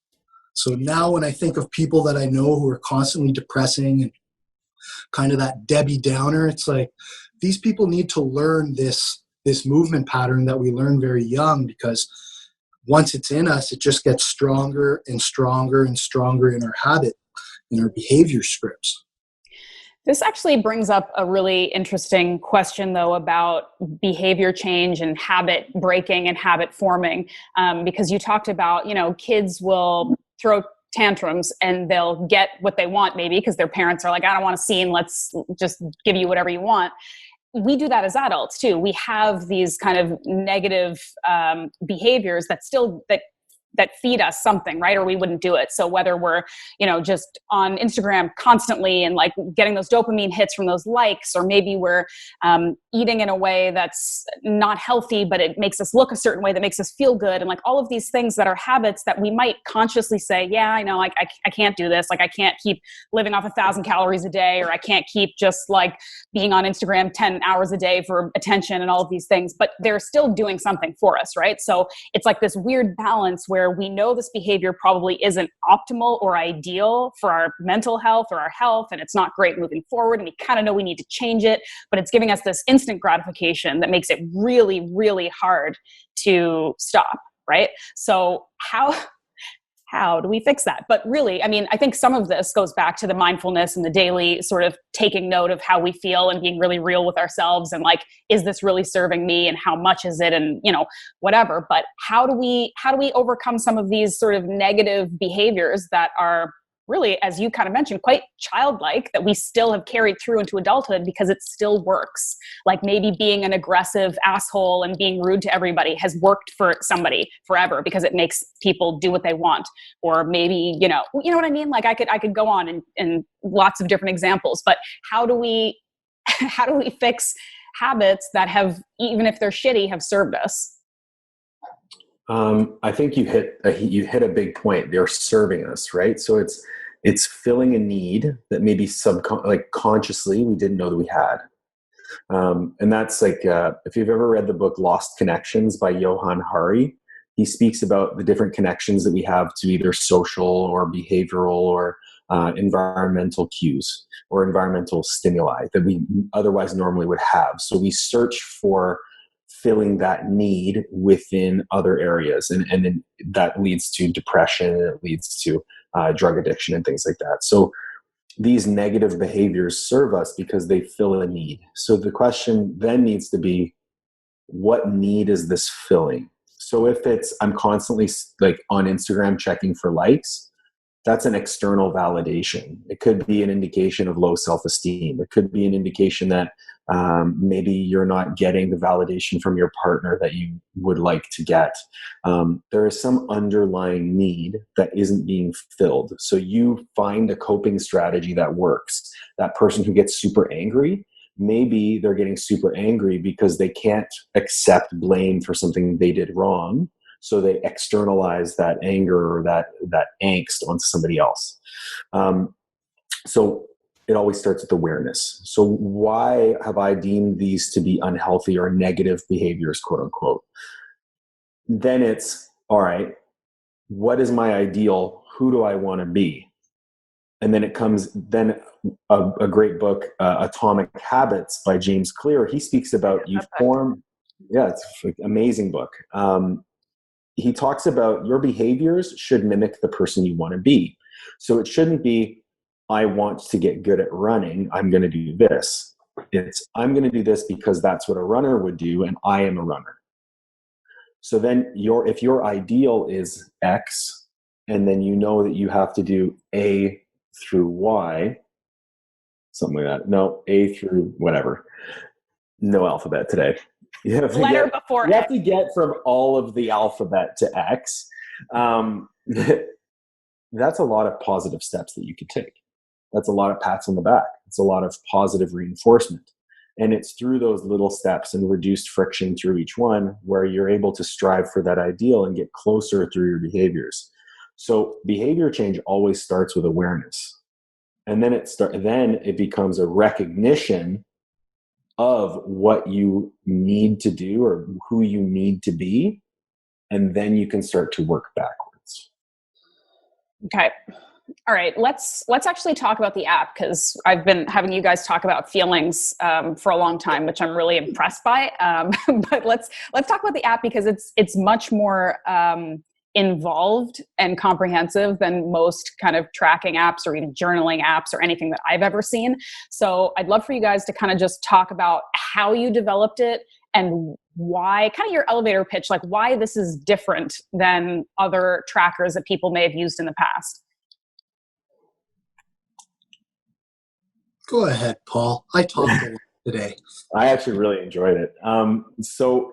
So now when I think of people that I know who are constantly depressing and kind of that Debbie Downer, it's like these people need to learn this movement pattern that we learn very young, because once it's in us, it just gets stronger and stronger and stronger in our habit, in our behavior scripts. This actually brings up a really interesting question, though, about behavior change and habit breaking and habit forming, because you talked about, kids will throw tantrums and they'll get what they want, maybe because their parents are like, I don't want a scene, let's just give you whatever you want. We do that as adults too. We have these kind of negative behaviors that feed us something, right? Or we wouldn't do it. So whether we're, just on Instagram constantly and getting those dopamine hits from those likes, or maybe we're eating in a way that's not healthy, but it makes us look a certain way that makes us feel good. And all of these things that are habits that we might consciously say, yeah, I know, I can't do this. I can't keep living off 1,000 calories a day, or I can't keep just being on Instagram 10 hours a day for attention and all of these things, but they're still doing something for us, right? So it's this weird balance where we know this behavior probably isn't optimal or ideal for our mental health or our health, and it's not great moving forward, and we kind of know we need to change it, but it's giving us this instant gratification that makes it really, really hard to stop, right? So how do we fix that? But really, I think some of this goes back to the mindfulness and the daily sort of taking note of how we feel and being really real with ourselves, and is this really serving me, and how much is it, and whatever. But how do we overcome some of these sort of negative behaviors that are really, as you kind of mentioned, quite childlike, that we still have carried through into adulthood because it still works? Maybe being an aggressive asshole and being rude to everybody has worked for somebody forever because it makes people do what they want. Or maybe, you know what I mean? I could go on in lots of different examples, but how do we fix habits that have, even if they're shitty, have served us? I think you hit a big point. They're serving us, right? So it's filling a need that maybe consciously we didn't know that we had. And that's if you've ever read the book Lost Connections by Johann Hari, he speaks about the different connections that we have to either social or behavioral or environmental cues or environmental stimuli that we otherwise normally would have. So we search for filling that need within other areas. And then that leads to depression, and it leads to drug addiction and things like that. So these negative behaviors serve us because they fill a need. So the question then needs to be, what need is this filling? So if it's, I'm constantly like on Instagram checking for likes, that's an external validation. It could be an indication of low self-esteem. It could be an indication that maybe you're not getting the validation from your partner that you would like to get. There is some underlying need that isn't being filled. So you find a coping strategy that works. That person who gets super angry, maybe they're getting super angry because they can't accept blame for something they did wrong. So they externalize that anger or that angst onto somebody else. So it always starts with awareness. So why have I deemed these to be unhealthy or negative behaviors, quote unquote? Then it's, all right, what is my ideal? Who do I want to be? And then it comes, then a great book, Atomic Habits by James Clear. He speaks about you form, it's an amazing book. He talks about your behaviors should mimic the person you want to be. So it shouldn't be, I want to get good at running, I'm going to do this. It's, I'm going to do this because that's what a runner would do, and I am a runner. So then if your ideal is X, and then you know that you have to do A through Y, something like that. No, A through whatever. No alphabet today. You have to Letter before you X. have to get from all of the alphabet to X. That's a lot of positive steps that you could take. That's a lot of pats on the back. It's a lot of positive reinforcement. And it's through those little steps and reduced friction through each one where you're able to strive for that ideal and get closer through your behaviors. So behavior change always starts with awareness. And then it becomes a recognition of what you need to do or who you need to be, and then you can start to work backwards. Okay. All right. Let's actually talk about the app, because I've been having you guys talk about feelings for a long time, which I'm really impressed by. But let's talk about the app, because it's much more involved and comprehensive than most kind of tracking apps or even journaling apps or anything that I've ever seen. So I'd love for you guys to kind of just talk about how you developed it and why, kind of your elevator pitch, like why this is different than other trackers that people may have used in the past. Go ahead, Paul. I talked a lot today. I actually really enjoyed it. So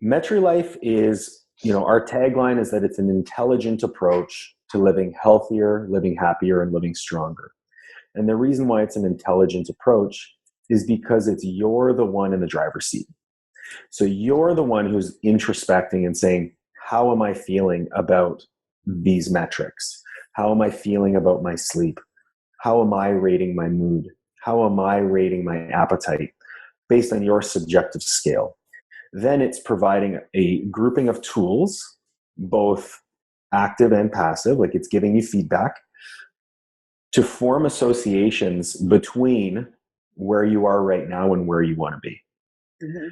MetriLife is, our tagline is that it's an intelligent approach to living healthier, living happier, and living stronger. And the reason why it's an intelligent approach is because you're the one in the driver's seat. So you're the one who's introspecting and saying, how am I feeling about these metrics? How am I feeling about my sleep? How am I rating my mood? How am I rating my appetite based on your subjective scale? Then it's providing a grouping of tools, both active and passive, like it's giving you feedback, to form associations between where you are right now and where you want to be. Mm-hmm.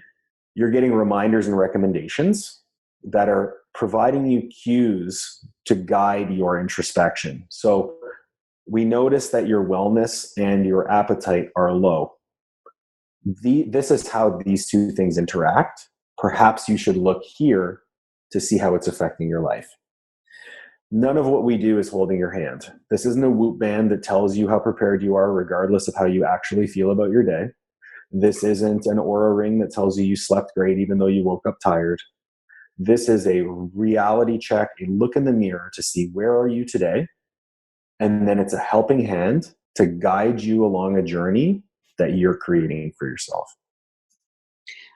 You're getting reminders and recommendations that are providing you cues to guide your introspection. So we notice that your wellness and your appetite are low. This is how these two things interact. Perhaps you should look here to see how it's affecting your life. None of what we do is holding your hand. This isn't a Whoop band that tells you how prepared you are regardless of how you actually feel about your day. This isn't an Oura ring that tells you slept great even though you woke up tired. This is a reality check, a look in the mirror to see where are you today. And then it's a helping hand to guide you along a journey that you're creating for yourself.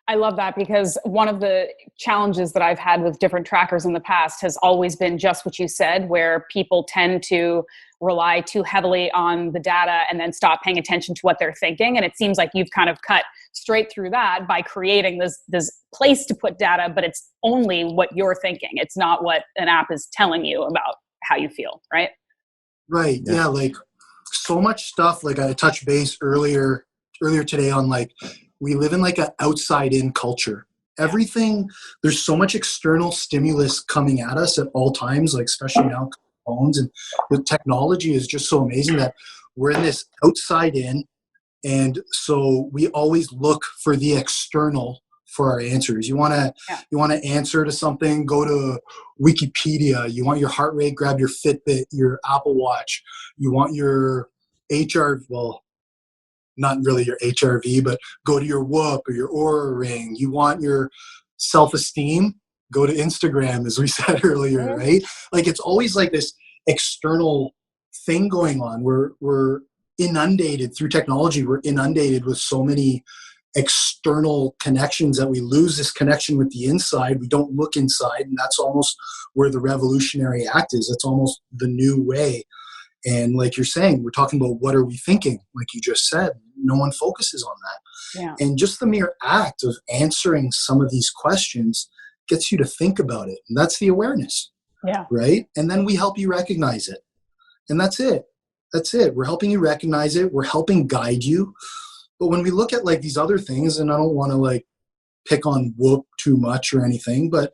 I love that, because one of the challenges that I've had with different trackers in the past has always been just what you said, where people tend to rely too heavily on the data and then stop paying attention to what they're thinking. And it seems like you've kind of cut straight through that by creating this place to put data, but it's only what you're thinking. It's not what an app is telling you about how you feel, right? Right. Yeah. Like so much stuff. Like I touched base earlier today on, like, we live in like an outside in culture. Everything, there's so much external stimulus coming at us at all times, like especially now phones, and the technology is just so amazing that we're in this outside in, and so we always look for the external for our answers. You want to answer to something, go to Wikipedia. You want your heart rate, grab your Fitbit, your Apple Watch. You want your not really your HRV, but go to your Whoop or your Oura Ring. You want your self-esteem, go to Instagram, as we said earlier, right? Like, it's always like this external thing going on. We're inundated through technology. We're inundated with so many external connections that we lose this connection with the inside. We don't look inside, and that's almost where the revolutionary act is. That's almost the new way. And like you're saying, we're talking about what are we thinking, like you just said. No one focuses on that. Yeah. And just the mere act of answering some of these questions gets you to think about it. And that's the awareness. Yeah. Right? And then we help you recognize it. And that's it. That's it. We're helping you recognize it. We're helping guide you. But when we look at like these other things, and I don't want to like pick on Whoop too much or anything, but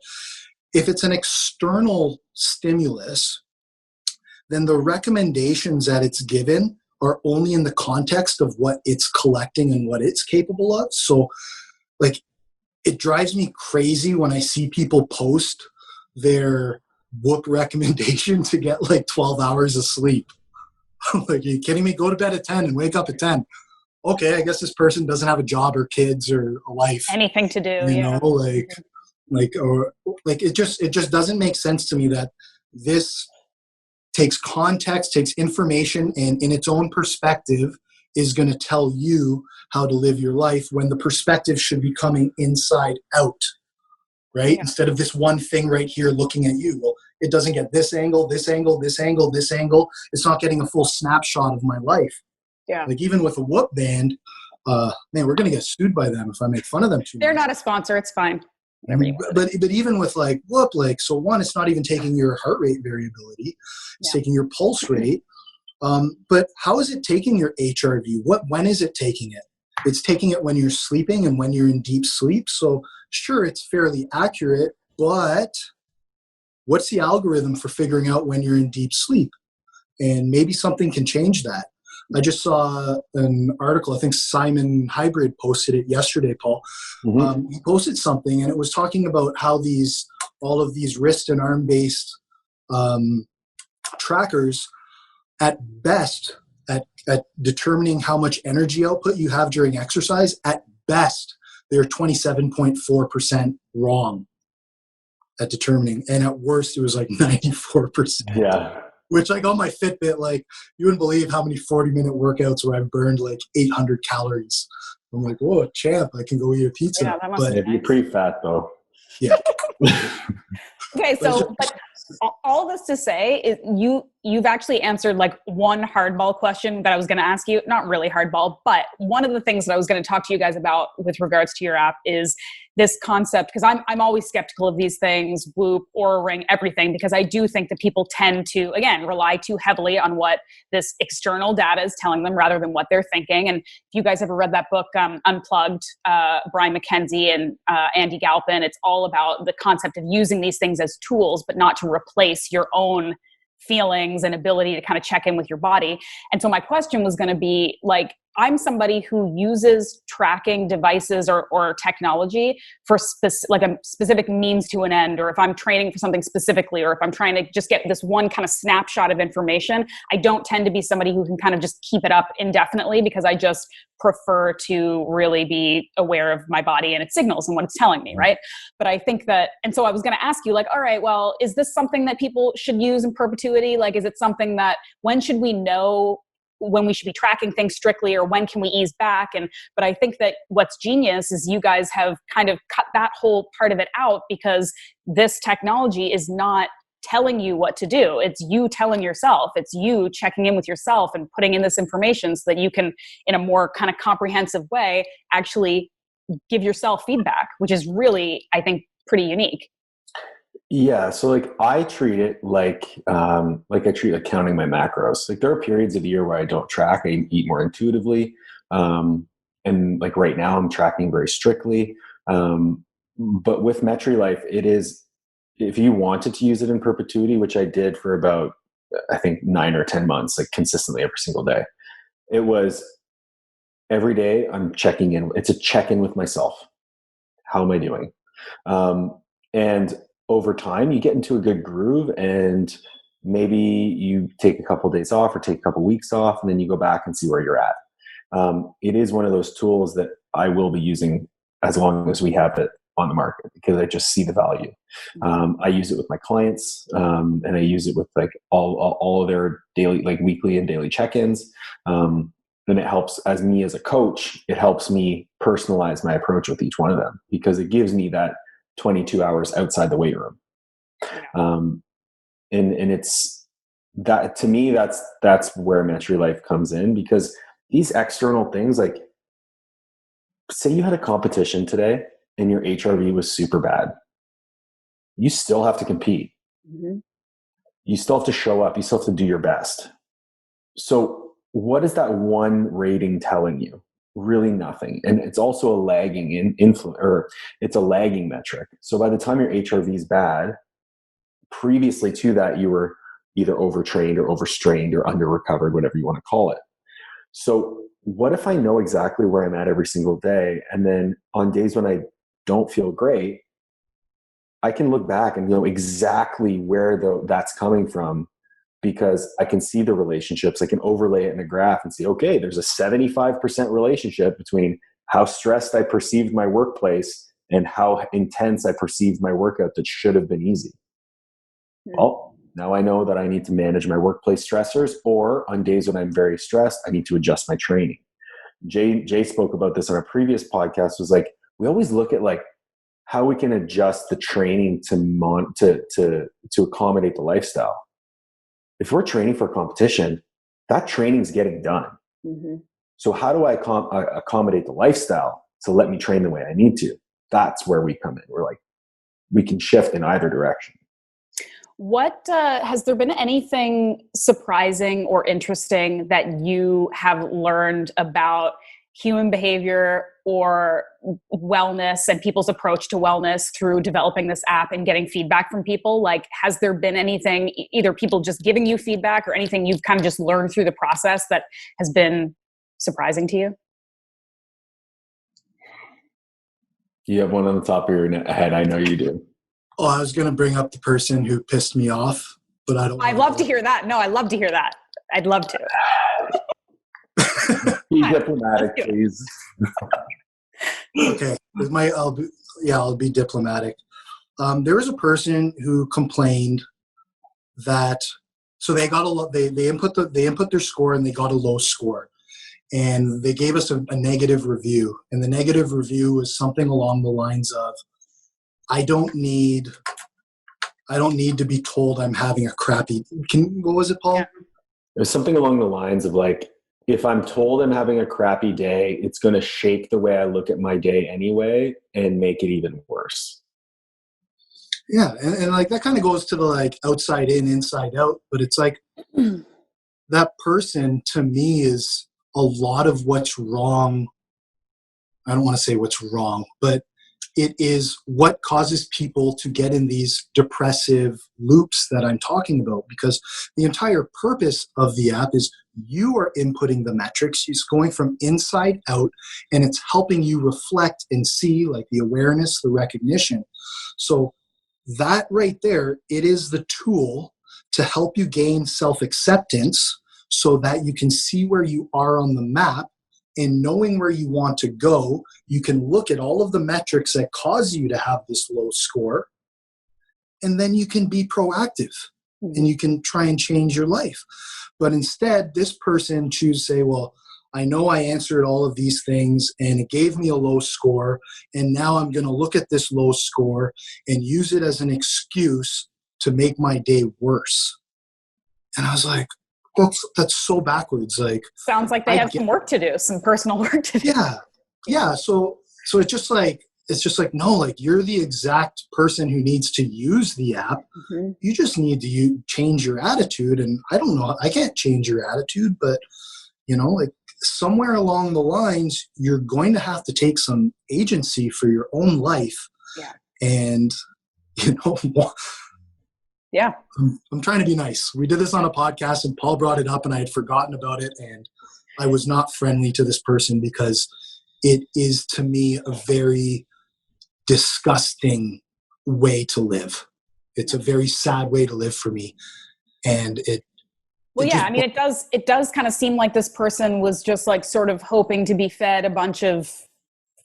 if it's an external stimulus, then the recommendations that it's given are only in the context of what it's collecting and what it's capable of. So like, it drives me crazy when I see people post their Whoop recommendation to get like 12 hours of sleep. Like, are you kidding me? Go to bed at 10 and wake up at 10. Okay, I guess this person doesn't have a job or kids or a life. Anything to do, you know, it just doesn't make sense to me that this takes context, takes information, and in its own perspective is going to tell you how to live your life, when the perspective should be coming inside out, right? Yeah. Instead of this one thing right here looking at you. Well, it doesn't get this angle, this angle, this angle, this angle. It's not getting a full snapshot of my life. Yeah. Like, even with a Whoop band, man, we're going to get sued by them if I make fun of them too much. They're not a sponsor. It's fine. But even with like Whoop, like, so one, it's not even taking your heart rate variability. It's taking your pulse rate. But how is it taking your HRV? When is it taking it? It's taking it when you're sleeping and when you're in deep sleep. So sure, it's fairly accurate, but what's the algorithm for figuring out when you're in deep sleep? And maybe something can change that. I just saw an article, I think Simon Hybrid posted it yesterday, Paul. Mm-hmm. He posted something, and it was talking about how all of these wrist and arm-based trackers, at best, at determining how much energy output you have during exercise, at best, they're 27.4% wrong at determining. And at worst, it was like 94%. Yeah. Which, like, on my Fitbit, like, you wouldn't believe how many 40-minute workouts where I've burned like 800 calories. I'm like, whoa, champ, I can go eat a pizza. Yeah, that must be nice. You're pretty fat, though. Yeah. Okay, so but all this to say is you've actually answered like one hardball question that I was going to ask you. Not really hardball, but one of the things that I was going to talk to you guys about with regards to your app is this concept, because I'm always skeptical of these things, Whoop, Oura Ring, everything, because I do think that people tend to, again, rely too heavily on what this external data is telling them rather than what they're thinking. And if you guys ever read that book, Unplugged, Brian McKenzie and Andy Galpin, it's all about the concept of using these things as tools, but not to replace your own feelings and ability to kind of check in with your body. And so my question was going to be, like, I'm somebody who uses tracking devices or technology for like a specific means to an end, or if I'm training for something specifically, or if I'm trying to just get this one kind of snapshot of information. I don't tend to be somebody who can kind of just keep it up indefinitely, because I just prefer to really be aware of my body and its signals and what it's telling me, right? But I think that, and so I was going to ask you, like, all right, well, is this something that people should use in perpetuity? Like, is it something that, when should we know when we should be tracking things strictly, or when can we ease back? But I think that what's genius is you guys have kind of cut that whole part of it out, because this technology is not telling you what to do. It's you telling yourself. It's you checking in with yourself and putting in this information so that you can, in a more kind of comprehensive way, actually give yourself feedback, which is really, I think, pretty unique. Yeah, so like I treat it like I treat like counting my macros. Like, there are periods of the year where I don't track. I eat more intuitively, and like right now I'm tracking very strictly. But with MetriLife, it is, if you wanted to use it in perpetuity, which I did for about I think 9 or 10 months, like consistently every single day. It was every day I'm checking in. It's a check-in with myself. How am I doing? And over time you get into a good groove, and maybe you take a couple of days off or take a couple of weeks off, and then you go back and see where you're at. It is one of those tools that I will be using as long as we have it on the market, because I just see the value. I use it with my clients, and I use it with like all of their daily, like weekly and daily check-ins. And it helps as a coach, it helps me personalize my approach with each one of them, because it gives me that 22 hours outside the weight room. And it's that, to me, that's where MetriLife comes in, because these external things, like say you had a competition today and your HRV was super bad, you still have to compete. Mm-hmm. You still have to show up. You still have to do your best. So what is that one rating telling you? Really nothing. And it's also a lagging influence, or it's a lagging metric. So by the time your HRV is bad, previously to that, you were either overtrained or overstrained or under recovered, whatever you want to call it. So what if I know exactly where I'm at every single day? And then on days when I don't feel great, I can look back and know exactly where that's coming from, because I can see the relationships. I can overlay it in a graph and see, okay, there's a 75% relationship between how stressed I perceived my workplace and how intense I perceived my workout that should have been easy. Mm-hmm. Well, now I know that I need to manage my workplace stressors, or on days when I'm very stressed, I need to adjust my training. Jay spoke about this on our previous podcast, was like, we always look at like how we can adjust the training to accommodate the lifestyle. If we're training for competition, that training's getting done. Mm-hmm. So how do I accommodate the lifestyle to let me train the way I need to? That's where we come in. We're like, we can shift in either direction. What has there been anything surprising or interesting that you have learned about human behavior or wellness and people's approach to wellness through developing this app and getting feedback from people? Like, has there been anything, either people just giving you feedback or anything you've kind of just learned through the process that has been surprising to you? You have one on the top of your head. I know you do. Oh, I was going to bring up the person who pissed me off, but I don't. I'd love to hear that. No, I'd love to hear that. I'd love to. Be diplomatic, please. Okay, I'll be diplomatic. There was a person who complained that, so they got they input their score and they got a low score, and they gave us a negative review, and the negative review was something along the lines of, I don't need to be told I'm having a crappy. What was it, Paul? It was something along the lines of like, if I'm told I'm having a crappy day, it's going to shape the way I look at my day anyway and make it even worse. Yeah, and like that kind of goes to the like outside in, inside out. But it's like that person to me is a lot of what's wrong. I don't want to say what's wrong, but it is what causes people to get in these depressive loops that I'm talking about, because the entire purpose of the app is you are inputting the metrics. It's going from inside out, and it's helping you reflect and see like the awareness, the recognition. So that right there, it is the tool to help you gain self-acceptance so that you can see where you are on the map. And knowing where you want to go, you can look at all of the metrics that cause you to have this low score, and then you can be proactive and you can try and change your life. But instead, this person chooses to say, well, I know I answered all of these things and it gave me a low score, and now I'm going to look at this low score and use it as an excuse to make my day worse. And I was like, that's so backwards. Like, sounds like they have some work to do, some personal work to do. Yeah. So it's just like no, like you're the exact person who needs to use the app. Mm-hmm. You just need to change your attitude. And I don't know, I can't change your attitude, but like somewhere along the lines, you're going to have to take some agency for your own life. Yeah. And Yeah. I'm trying to be nice. We did this on a podcast and Paul brought it up and I had forgotten about it, and I was not friendly to this person because it is, to me, a very disgusting way to live. It's a very sad way to live for me. And Well, yeah, just, I mean, it does kind of seem like this person was just like sort of hoping to be fed a bunch of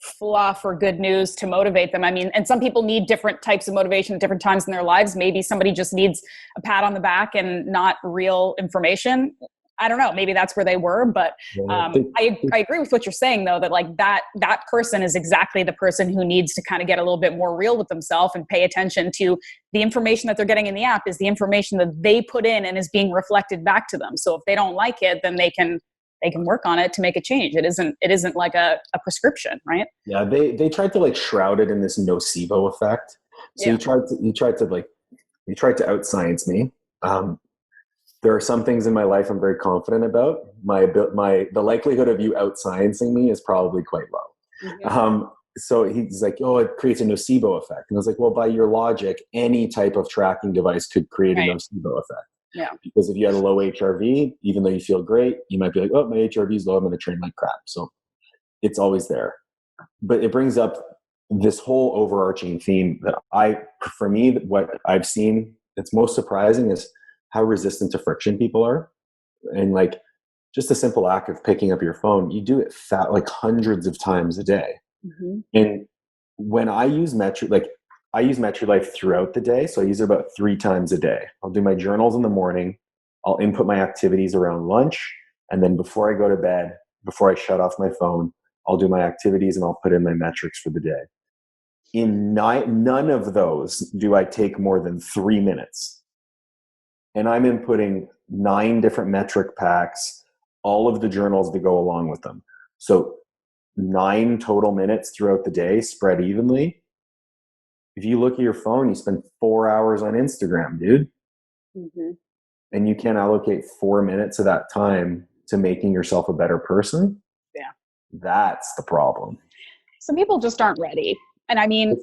fluff or good news to motivate them. I mean, and some people need different types of motivation at different times in their lives. Maybe somebody just needs a pat on the back and not real information. I don't know. Maybe that's where they were, but I agree with what you're saying, though, that like that person is exactly the person who needs to kind of get a little bit more real with themselves and pay attention to the information that they're getting in the app is the information that they put in and is being reflected back to them. So if they don't like it, then they can work on it to make a change. It isn't like a prescription, right? Yeah, they tried to like shroud it in this nocebo effect. So you tried to outscience me. There are some things in my life I'm very confident about. The likelihood of you outsciencing me is probably quite low. Mm-hmm. So he's like, oh, it creates a nocebo effect. And I was like, well, by your logic, any type of tracking device could create a nocebo effect. Yeah. Because if you had a low HRV, even though you feel great, you might be like, oh, my HRV is low, I'm going to train like crap. So it's always there. But it brings up this whole overarching theme that for me, what I've seen that's most surprising is how resistant to friction people are. And like just a simple act of picking up your phone, you do it like hundreds of times a day. Mm-hmm. And when I use I use MetriLife throughout the day. So I use it about 3 times a day. I'll do my journals in the morning. I'll input my activities around lunch. And then before I go to bed, before I shut off my phone, I'll do my activities and I'll put in my metrics for the day. In none of those do I take more than 3 minutes. And I'm inputting 9 different metric packs, all of the journals that go along with them. So 9 total minutes throughout the day spread evenly. If you look at your phone, you spend 4 hours on Instagram, dude. Mm-hmm. And you can't allocate 4 minutes of that time to making yourself a better person. Yeah. That's the problem. Some people just aren't ready. And I mean,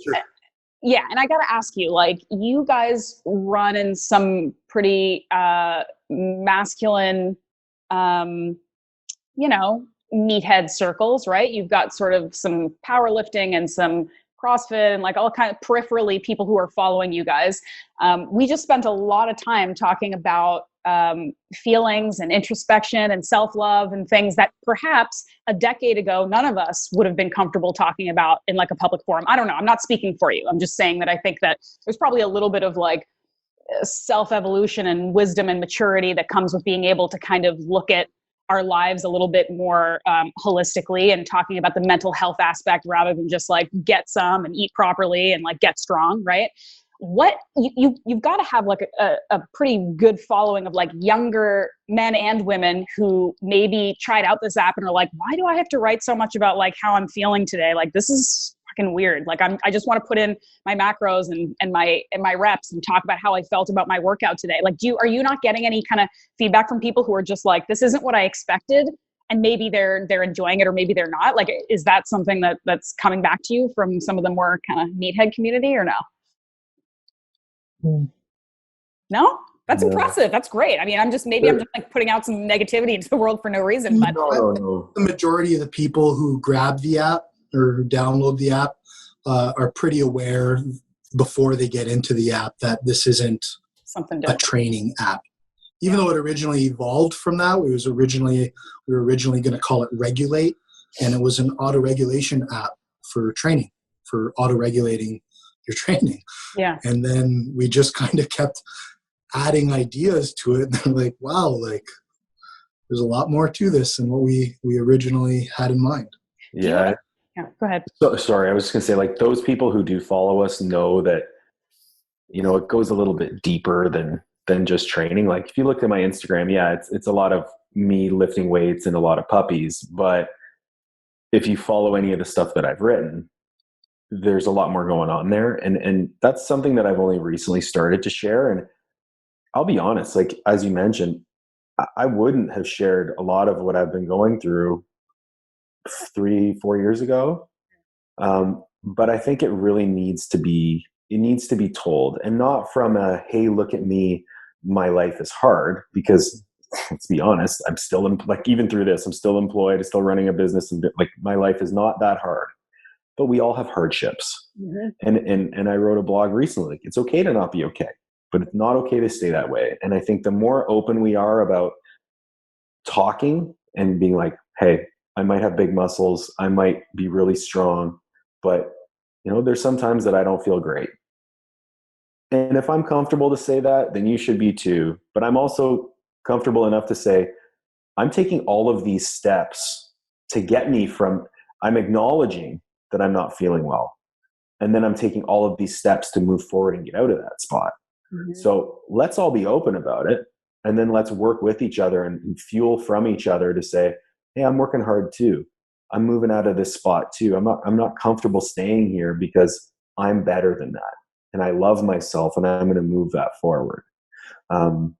yeah. And I got to ask you, like, you guys run in some pretty masculine, meathead circles, right? You've got sort of some powerlifting and some CrossFit and like all kind of peripherally people who are following you guys. We just spent a lot of time talking about feelings and introspection and self-love and things that perhaps a decade ago, none of us would have been comfortable talking about in like a public forum. I don't know. I'm not speaking for you. I'm just saying that I think that there's probably a little bit of like self-evolution and wisdom and maturity that comes with being able to kind of look at our lives a little bit more holistically and talking about the mental health aspect rather than just like get some and eat properly and like get strong, right? What you've got to have like a pretty good following of like younger men and women who maybe tried out this app and are like, why do I have to write so much about like how I'm feeling today? Like this is fucking weird. Like I just want to put in my macros and my reps and talk about how I felt about my workout today. Like are you not getting any kind of feedback from people who are just like, this isn't what I expected? And maybe they're enjoying it or maybe they're not. Like, is that something that's coming back to you from some of the more kind of meathead community or no? No, that's impressive. That's great. I mean, I'm just like putting out some negativity into the world for no reason. But no. The majority of the people who grab the app or who download the app are pretty aware before they get into the app that this isn't something different. A training app. Even though it originally evolved from that, we were originally going to call it Regulate, and it was an auto-regulation app for training, for auto-regulating your training. Yeah. And then we just kind of kept adding ideas to it. And they're like, wow, like there's a lot more to this than what we originally had in mind. Yeah. Yeah. Go ahead. So, sorry. I was just going to say, like, those people who do follow us know that, it goes a little bit deeper than just training. Like if you look at my Instagram, yeah, it's a lot of me lifting weights and a lot of puppies. But if you follow any of the stuff that I've written, there's a lot more going on there. And that's something that I've only recently started to share. And I'll be honest, like, as you mentioned, I wouldn't have shared a lot of what I've been going through 3-4 years ago. But I think it really needs to be it needs to be told, and not from a, hey, look at me, my life is hard, because let's be honest, I'm still like, even through this, I'm still employed, I'm still running a business, and like my life is not that hard, but we all have hardships. And I wrote a blog recently, like, it's okay to not be okay, but it's not okay to stay that way. And I think the more open we are about talking and being like, hey, I might have big muscles, I might be really strong, but there's some times that I don't feel great. And if I'm comfortable to say that, then you should be too. But I'm also comfortable enough to say, I'm taking all of these steps to get me from, I'm acknowledging that I'm not feeling well. And then I'm taking all of these steps to move forward and get out of that spot. So let's all be open about it. And then let's work with each other and fuel from each other to say, hey, I'm working hard too. I'm moving out of this spot too. I'm not comfortable staying here because I'm better than that. And I love myself, and I'm going to move that forward. And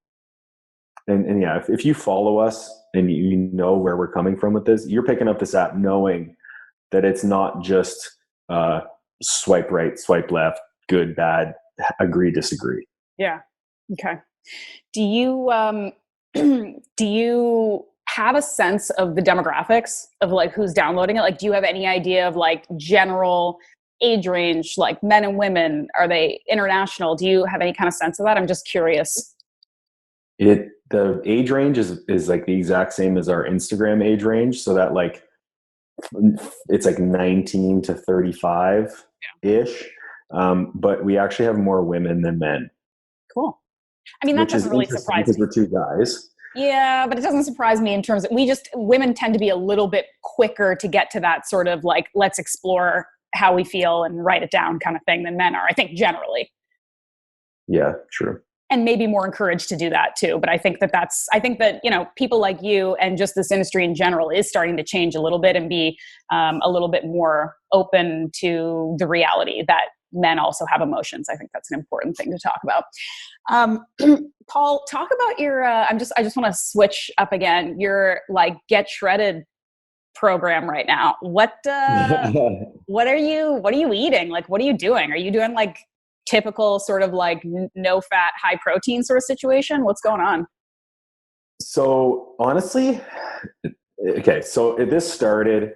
yeah, if you follow us and you know where we're coming from with this, you're picking up this app knowing that it's not just swipe right, swipe left, good, bad, agree, disagree. Yeah. Okay. Do you do you have a sense of the demographics of like who's downloading it? Like, do you have any idea of like general age range, like men and women? Are they international? Do you have any kind of sense of that? I'm just curious. The age range is like the exact same as our Instagram age range. So that like, it's like 19 to 35 ish. But we actually have more women than men. Cool. I mean, that doesn't really surprise me because we're two guys. Yeah, but it doesn't surprise me in terms of women tend to be a little bit quicker to get to that sort of like, let's explore how we feel and write it down kind of thing than men are, I think, generally. Yeah, true. And maybe more encouraged to do that too. But I think that, people like you and just this industry in general is starting to change a little bit and be a little bit more open to the reality that men also have emotions. I think that's an important thing to talk about. Paul, talk about your, I just want to switch up again, your like Get Shredded program right now. What are you eating? Like, what are you doing? Are you doing like typical sort of like no fat, high protein sort of situation? What's going on? So honestly, okay. So this started,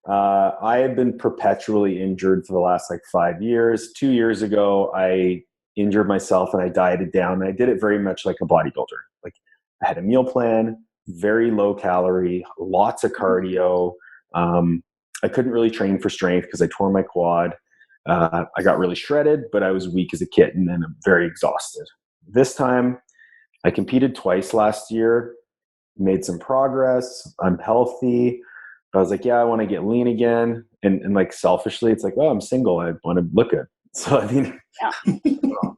I had been perpetually injured for the last like 5 years. 2 years ago, I injured myself and I dieted down. And I did it very much like a bodybuilder. Like I had a meal plan, very low calorie, lots of cardio. I couldn't really train for strength because I tore my quad. I got really shredded, but I was weak as a kid and then I'm very exhausted. This time I competed twice last year, made some progress. I'm healthy. I was like, yeah, I want to get lean again. And like selfishly, it's like, oh, I'm single. I want to look good. So, I mean,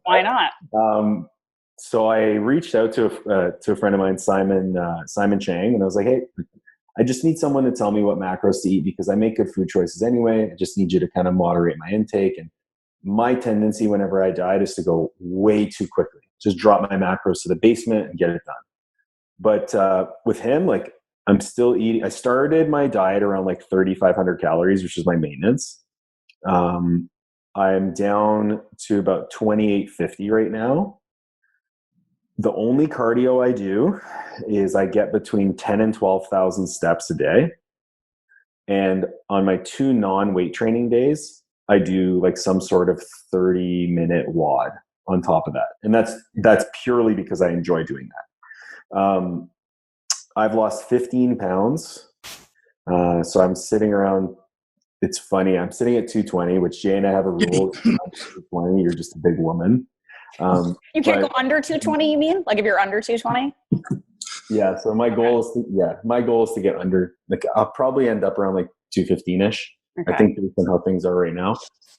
why not? So I reached out to a friend of mine, Simon Chang, and I was like, hey, I just need someone to tell me what macros to eat because I make good food choices anyway. I just need you to kind of moderate my intake. And my tendency whenever I diet is to go way too quickly, just drop my macros to the basement and get it done. But with him, like I'm still eating. I started my diet around like 3,500 calories, which is my maintenance. I'm down to about 2,850 right now. The only cardio I do is I get between 10 and 12,000 steps a day. And on my 2 non-weight training days, I do like some sort of 30-minute WOD on top of that. And that's purely because I enjoy doing that. I've lost 15 pounds. So I'm sitting around, it's funny, I'm sitting at 220, which Jay and I have a rule. 220, you're just a big woman. You can't go under 220, you mean? Like if you're under 220? Yeah. So my goal is to get under, like I'll probably end up around like 215-ish. Okay. I think based on how things are right now.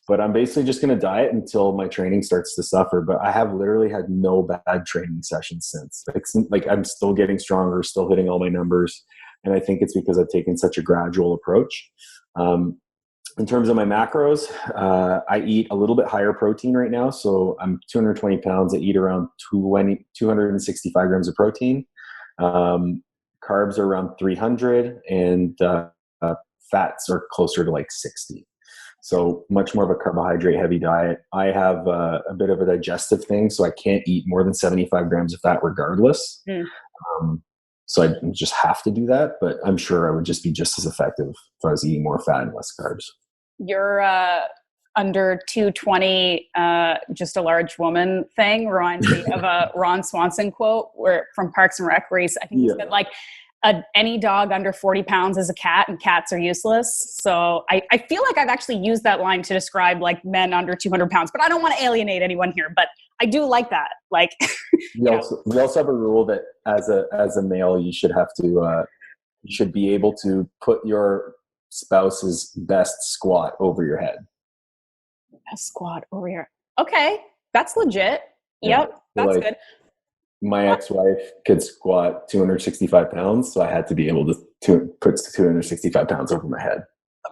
But I'm basically just going to diet until my training starts to suffer. But I have literally had no bad training sessions since. Like I'm still getting stronger, still hitting all my numbers. And I think it's because I've taken such a gradual approach. In terms of my macros, I eat a little bit higher protein right now. So I'm 220 pounds. I eat around 265 grams of protein. Carbs are around 300 and fats are closer to like 60. So much more of a carbohydrate heavy diet. I have a bit of a digestive thing, so I can't eat more than 75 grams of fat regardless. So I just have to do that, but I'm sure I would just be just as effective if I was eating more fat and less carbs. You're under 220, just a large woman thing reminds me of a Ron Swanson quote from Parks and Rec, where I think he said like, any dog under 40 pounds is a cat, and cats are useless. So I feel like I've actually used that line to describe like men under 200 pounds, but I don't want to alienate anyone here, but I do like that. Like, we also have a rule that as a male, you should be able to put your spouse's best squat over your head. Best squat over your, okay. That's legit. Yep. That's good. My ex-wife could squat 265 pounds, so I had to be able to put 265 pounds over my head.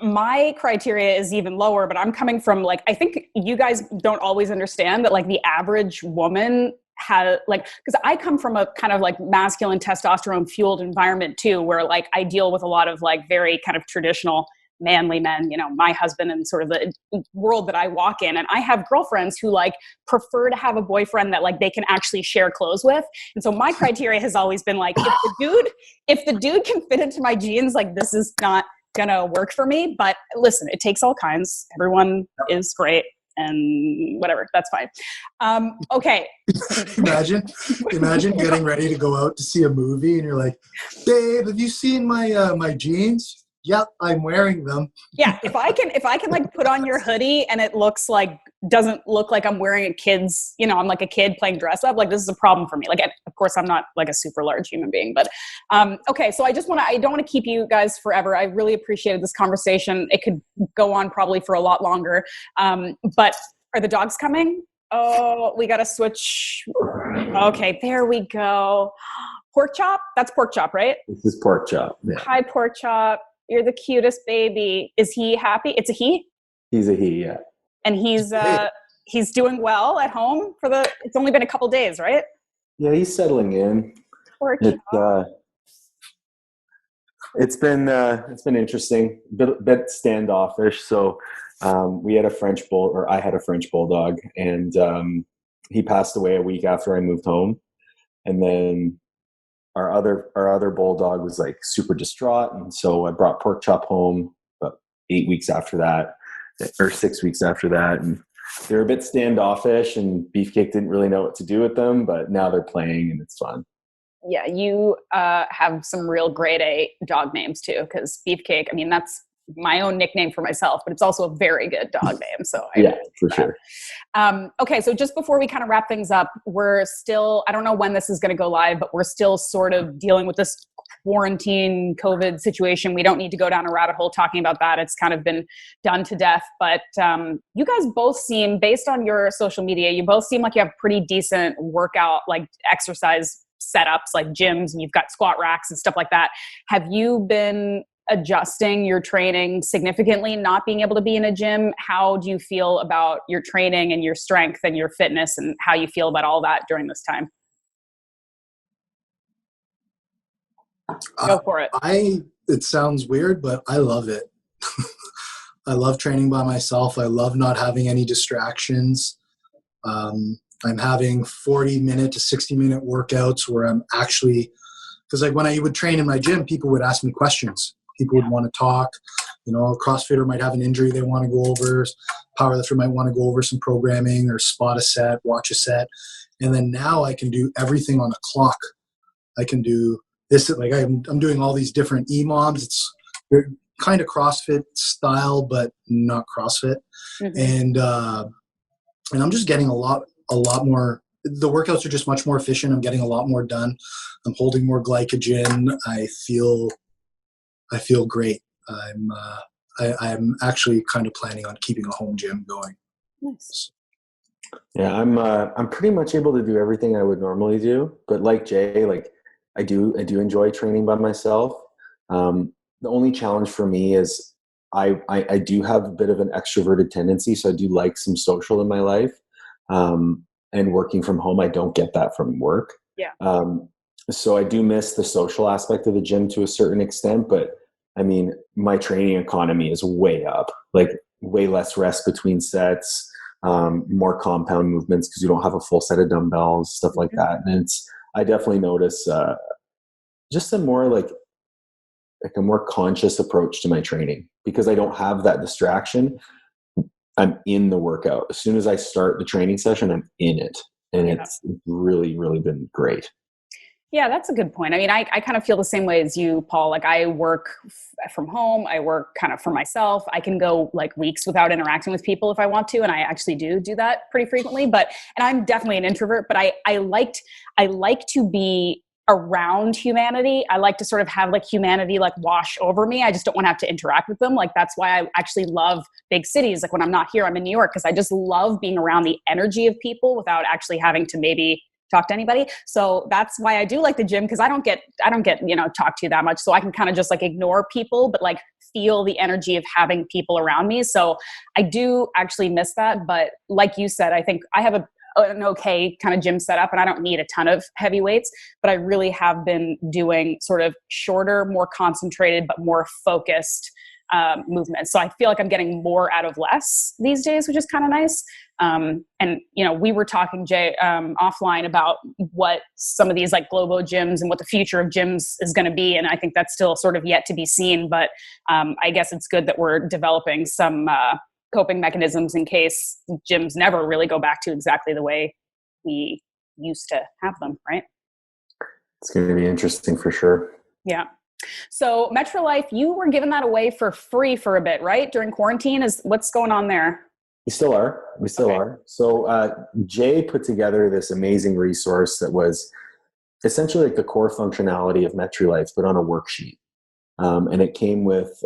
My criteria is even lower, but I'm coming from like, I think you guys don't always understand that like the average woman has like, because I come from a kind of like masculine testosterone fueled environment too, where like I deal with a lot of like very kind of traditional manly men, my husband and sort of the world that I walk in. And I have girlfriends who like prefer to have a boyfriend that like they can actually share clothes with. And so my criteria has always been like, if the dude can fit into my jeans, like this is not gonna work for me. But listen, it takes all kinds. Everyone is great and whatever, that's fine. Okay. Imagine getting ready to go out to see a movie and you're like, babe, have you seen my jeans? Yep, I'm wearing them. Yeah, if I can like put on your hoodie and it doesn't look like I'm wearing a kid's, I'm like a kid playing dress up, like this is a problem for me. Like, of course I'm not like a super large human being, but okay. So I don't want to keep you guys forever. I really appreciated this conversation. It could go on probably for a lot longer. But are the dogs coming? Oh, we got to switch. Okay, there we go. Pork chop? That's pork chop, right? This is pork chop. Yeah. Hi, pork chop. You're the cutest baby. Is he happy? It's a he? He's a he, yeah. And he's doing well at home it's only been a couple days, right? Yeah, he's settling in. It's been interesting, bit standoffish. So I had a French bulldog, and he passed away a week after I moved home. And then our other bulldog was like super distraught, and so I brought Pork Chop home about 8 weeks after that, or 6 weeks after that, and they were a bit standoffish, and Beefcake didn't really know what to do with them, but now they're playing and it's fun. Yeah, you have some real grade A dog names too, because Beefcake, I mean, that's my own nickname for myself, but it's also a very good dog name. So yeah, for sure. Okay, so just before we kind of wrap things up, we're still, I don't know when this is going to go live, but we're still sort of dealing with this quarantine COVID situation. We don't need to go down a rabbit hole talking about that. It's kind of been done to death. But you guys both seem, based on your social media, you both seem like you have pretty decent workout, like exercise setups, like gyms, and you've got squat racks and stuff like that. Have you been adjusting your training significantly, not being able to be in a gym? How do you feel about your training and your strength and your fitness, and how you feel about all that during this time? Go for it. It sounds weird, but I love it. I love training by myself. I love not having any distractions. I'm having 40-minute to 60-minute workouts where I'm actually, because like when I would train in my gym, people would ask me questions. People would want to talk. A CrossFitter might have an injury they want to go over. Powerlifter might want to go over some programming or spot a set, watch a set. And then now I can do everything on a clock. I can do this, like I'm doing all these different EMOMs. It's kind of CrossFit style, but not CrossFit. Mm-hmm. And I'm just getting a lot more. The workouts are just much more efficient. I'm getting a lot more done. I'm holding more glycogen. I feel great. I'm actually kind of planning on keeping a home gym going. Nice. Yeah, I'm pretty much able to do everything I would normally do, but like Jay, like I do enjoy training by myself. The only challenge for me is I do have a bit of an extroverted tendency, so I do like some social in my life. And working from home, I don't get that from work. Yeah. So I do miss the social aspect of the gym to a certain extent, but I mean, my training economy is way up. Like way less rest between sets, more compound movements because you don't have a full set of dumbbells, stuff like that. And I definitely notice just a more like a more conscious approach to my training because I don't have that distraction. I'm in the workout. As soon as I start the training session, I'm in it. And it's really, really been great. Yeah, that's a good point. I mean, I kind of feel the same way as you, Paul. Like I work from home. I work kind of for myself. I can go like weeks without interacting with people if I want to. And I actually do that pretty frequently, and I'm definitely an introvert, but I like to be around humanity. I like to sort of have like humanity like wash over me. I just don't want to have to interact with them. Like that's why I actually love big cities. Like when I'm not here, I'm in New York because I just love being around the energy of people without actually having to maybe talk to anybody. So that's why I do like the gym because I don't get, talked to that much. So I can kind of just like ignore people, but like feel the energy of having people around me. So I do actually miss that. But like you said, I think I have an okay kind of gym setup and I don't need a ton of heavy weights, but I really have been doing sort of shorter, more concentrated, but more focused movements. So I feel like I'm getting more out of less these days, which is kind of nice. And, we were talking, Jay, offline about what some of these like Globo gyms and what the future of gyms is going to be. And I think that's still sort of yet to be seen, but I guess it's good that we're developing some coping mechanisms in case gyms never really go back to exactly the way we used to have them, right? It's going to be interesting for sure. Yeah. So MetriLife, you were giving that away for free for a bit, right? During quarantine, what's going on there? We still are. So Jay put together this amazing resource that was essentially like the core functionality of MetriLife, but on a worksheet. And it came with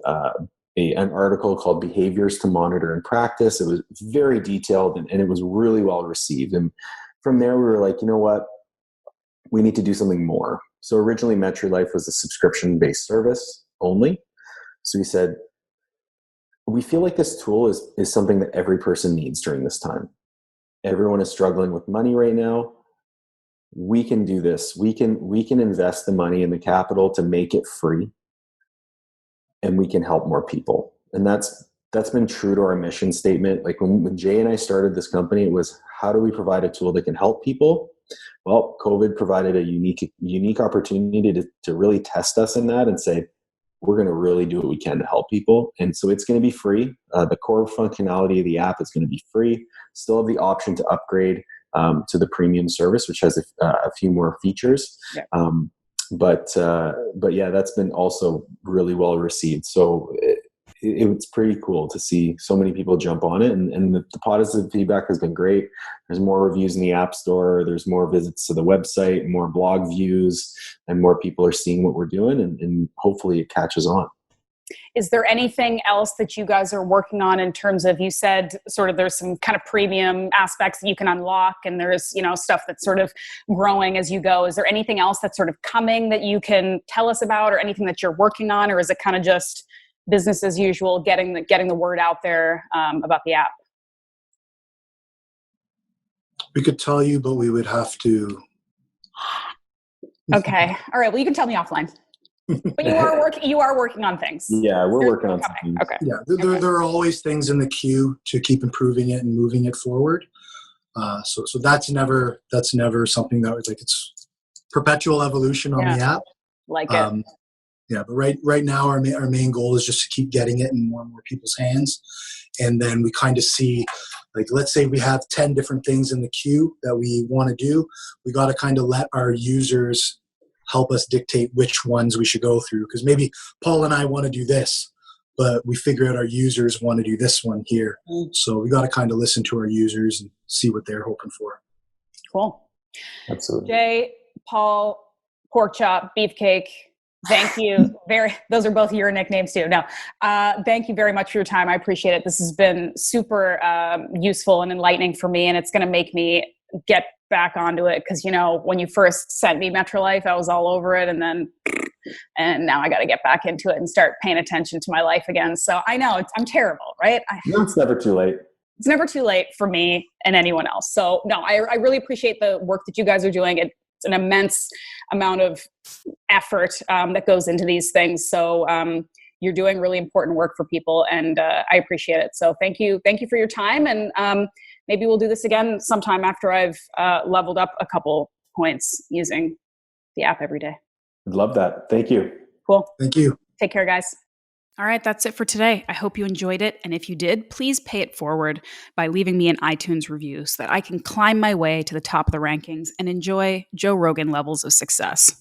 an article called Behaviors to Monitor and Practice. It was very detailed and it was really well received. And from there, we were like, you know what? We need to do something more. So originally MetriLife was a subscription-based service only. So we said, we feel like this tool is something that every person needs during this time. Everyone is struggling with money right now. We can do this. We can invest the money and the capital to make it free, and we can help more people. And that's been true to our mission statement. Like when Jay and I started this company, it was, how do we provide a tool that can help people? Well, COVID provided a unique opportunity to really test us in that and say, we're going to really do what we can to help people. And so it's going to be free. The core functionality of the app is going to be free. Still have the option to upgrade to the premium service, which has a few more features. Yeah. But yeah, that's been also really well received. So it's pretty cool to see so many people jump on it, and the positive feedback has been great. There's more reviews in the App Store. There's more visits to the website, more blog views, and more people are seeing what we're doing, and hopefully it catches on. Is there anything else that you guys are working on in terms of, you said sort of there's some kind of premium aspects that you can unlock and there's, stuff that's sort of growing as you go. Is there anything else that's sort of coming that you can tell us about, or anything that you're working on, or is it kind of just business as usual, getting the word out there about the app? We could tell you, but we would have to. Okay. All right. Well, you can tell me offline. But you are working on things. Yeah, we're working on something. Okay. Yeah, there are always things in the queue to keep improving it and moving it forward. So that's never something that was like, it's perpetual evolution on the app. Like it. Yeah, but right now our main goal is just to keep getting it in more and more people's hands, and then we kind of see, like, let's say we have 10 different things in the queue that we want to do. We got to kind of let our users help us dictate which ones we should go through, because maybe Paul and I want to do this, but we figure out our users want to do this one here. So we got to kind of listen to our users and see what they're hoping for. Cool. Absolutely. Jay, Paul, Pork Chop, Beefcake, thank you. Those are both your nicknames too. No, thank you very much for your time. I appreciate it. This has been super useful and enlightening for me, and it's going to make me get back onto it, because when you first sent me MetriLife, I was all over it, and now I got to get back into it and start paying attention to my life again. So I know I'm terrible, right? No, it's never too late. It's never too late for me and anyone else. So no, I really appreciate the work that you guys are doing. It's an immense amount of effort that goes into these things. So you're doing really important work for people, and I appreciate it. So thank you for your time, and maybe we'll do this again sometime after I've leveled up a couple points using the app every day. I'd love that. Thank you. Cool. Thank you. Take care, guys. All right, that's it for today. I hope you enjoyed it. And if you did, please pay it forward by leaving me an iTunes review so that I can climb my way to the top of the rankings and enjoy Joe Rogan levels of success.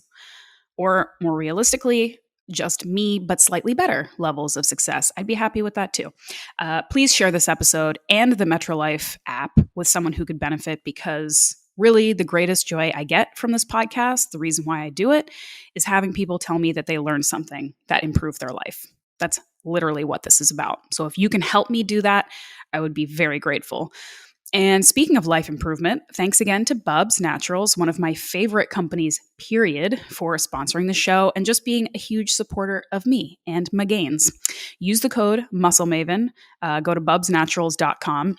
Or more realistically, just me, but slightly better levels of success. I'd be happy with that too. Please share this episode and the MetriLife app with someone who could benefit, because really the greatest joy I get from this podcast, the reason why I do it, is having people tell me that they learned something that improved their life. That's literally what this is about. So if you can help me do that, I would be very grateful. And speaking of life improvement, thanks again to Bubs Naturals, one of my favorite companies, period, for sponsoring the show and just being a huge supporter of me and my gains. Use the code MuscleMaven. Go to bubsnaturals.com.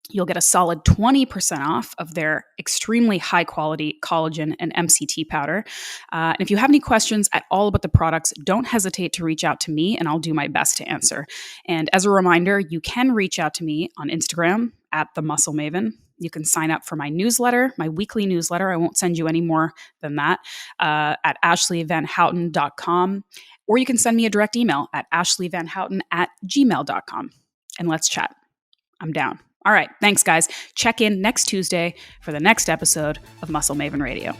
You'll get a solid 20% off of their extremely high quality collagen and MCT powder. And if you have any questions at all about the products, don't hesitate to reach out to me and I'll do my best to answer. And as a reminder, you can reach out to me on Instagram at the Muscle Maven. You can sign up for my newsletter, my weekly newsletter. I won't send you any more than that, at ashleyvanhouten.com. Or you can send me a direct email at ashleyvanhouten@gmail.com. And let's chat. I'm down. All right. Thanks, guys. Check in next Tuesday for the next episode of Muscle Maven Radio.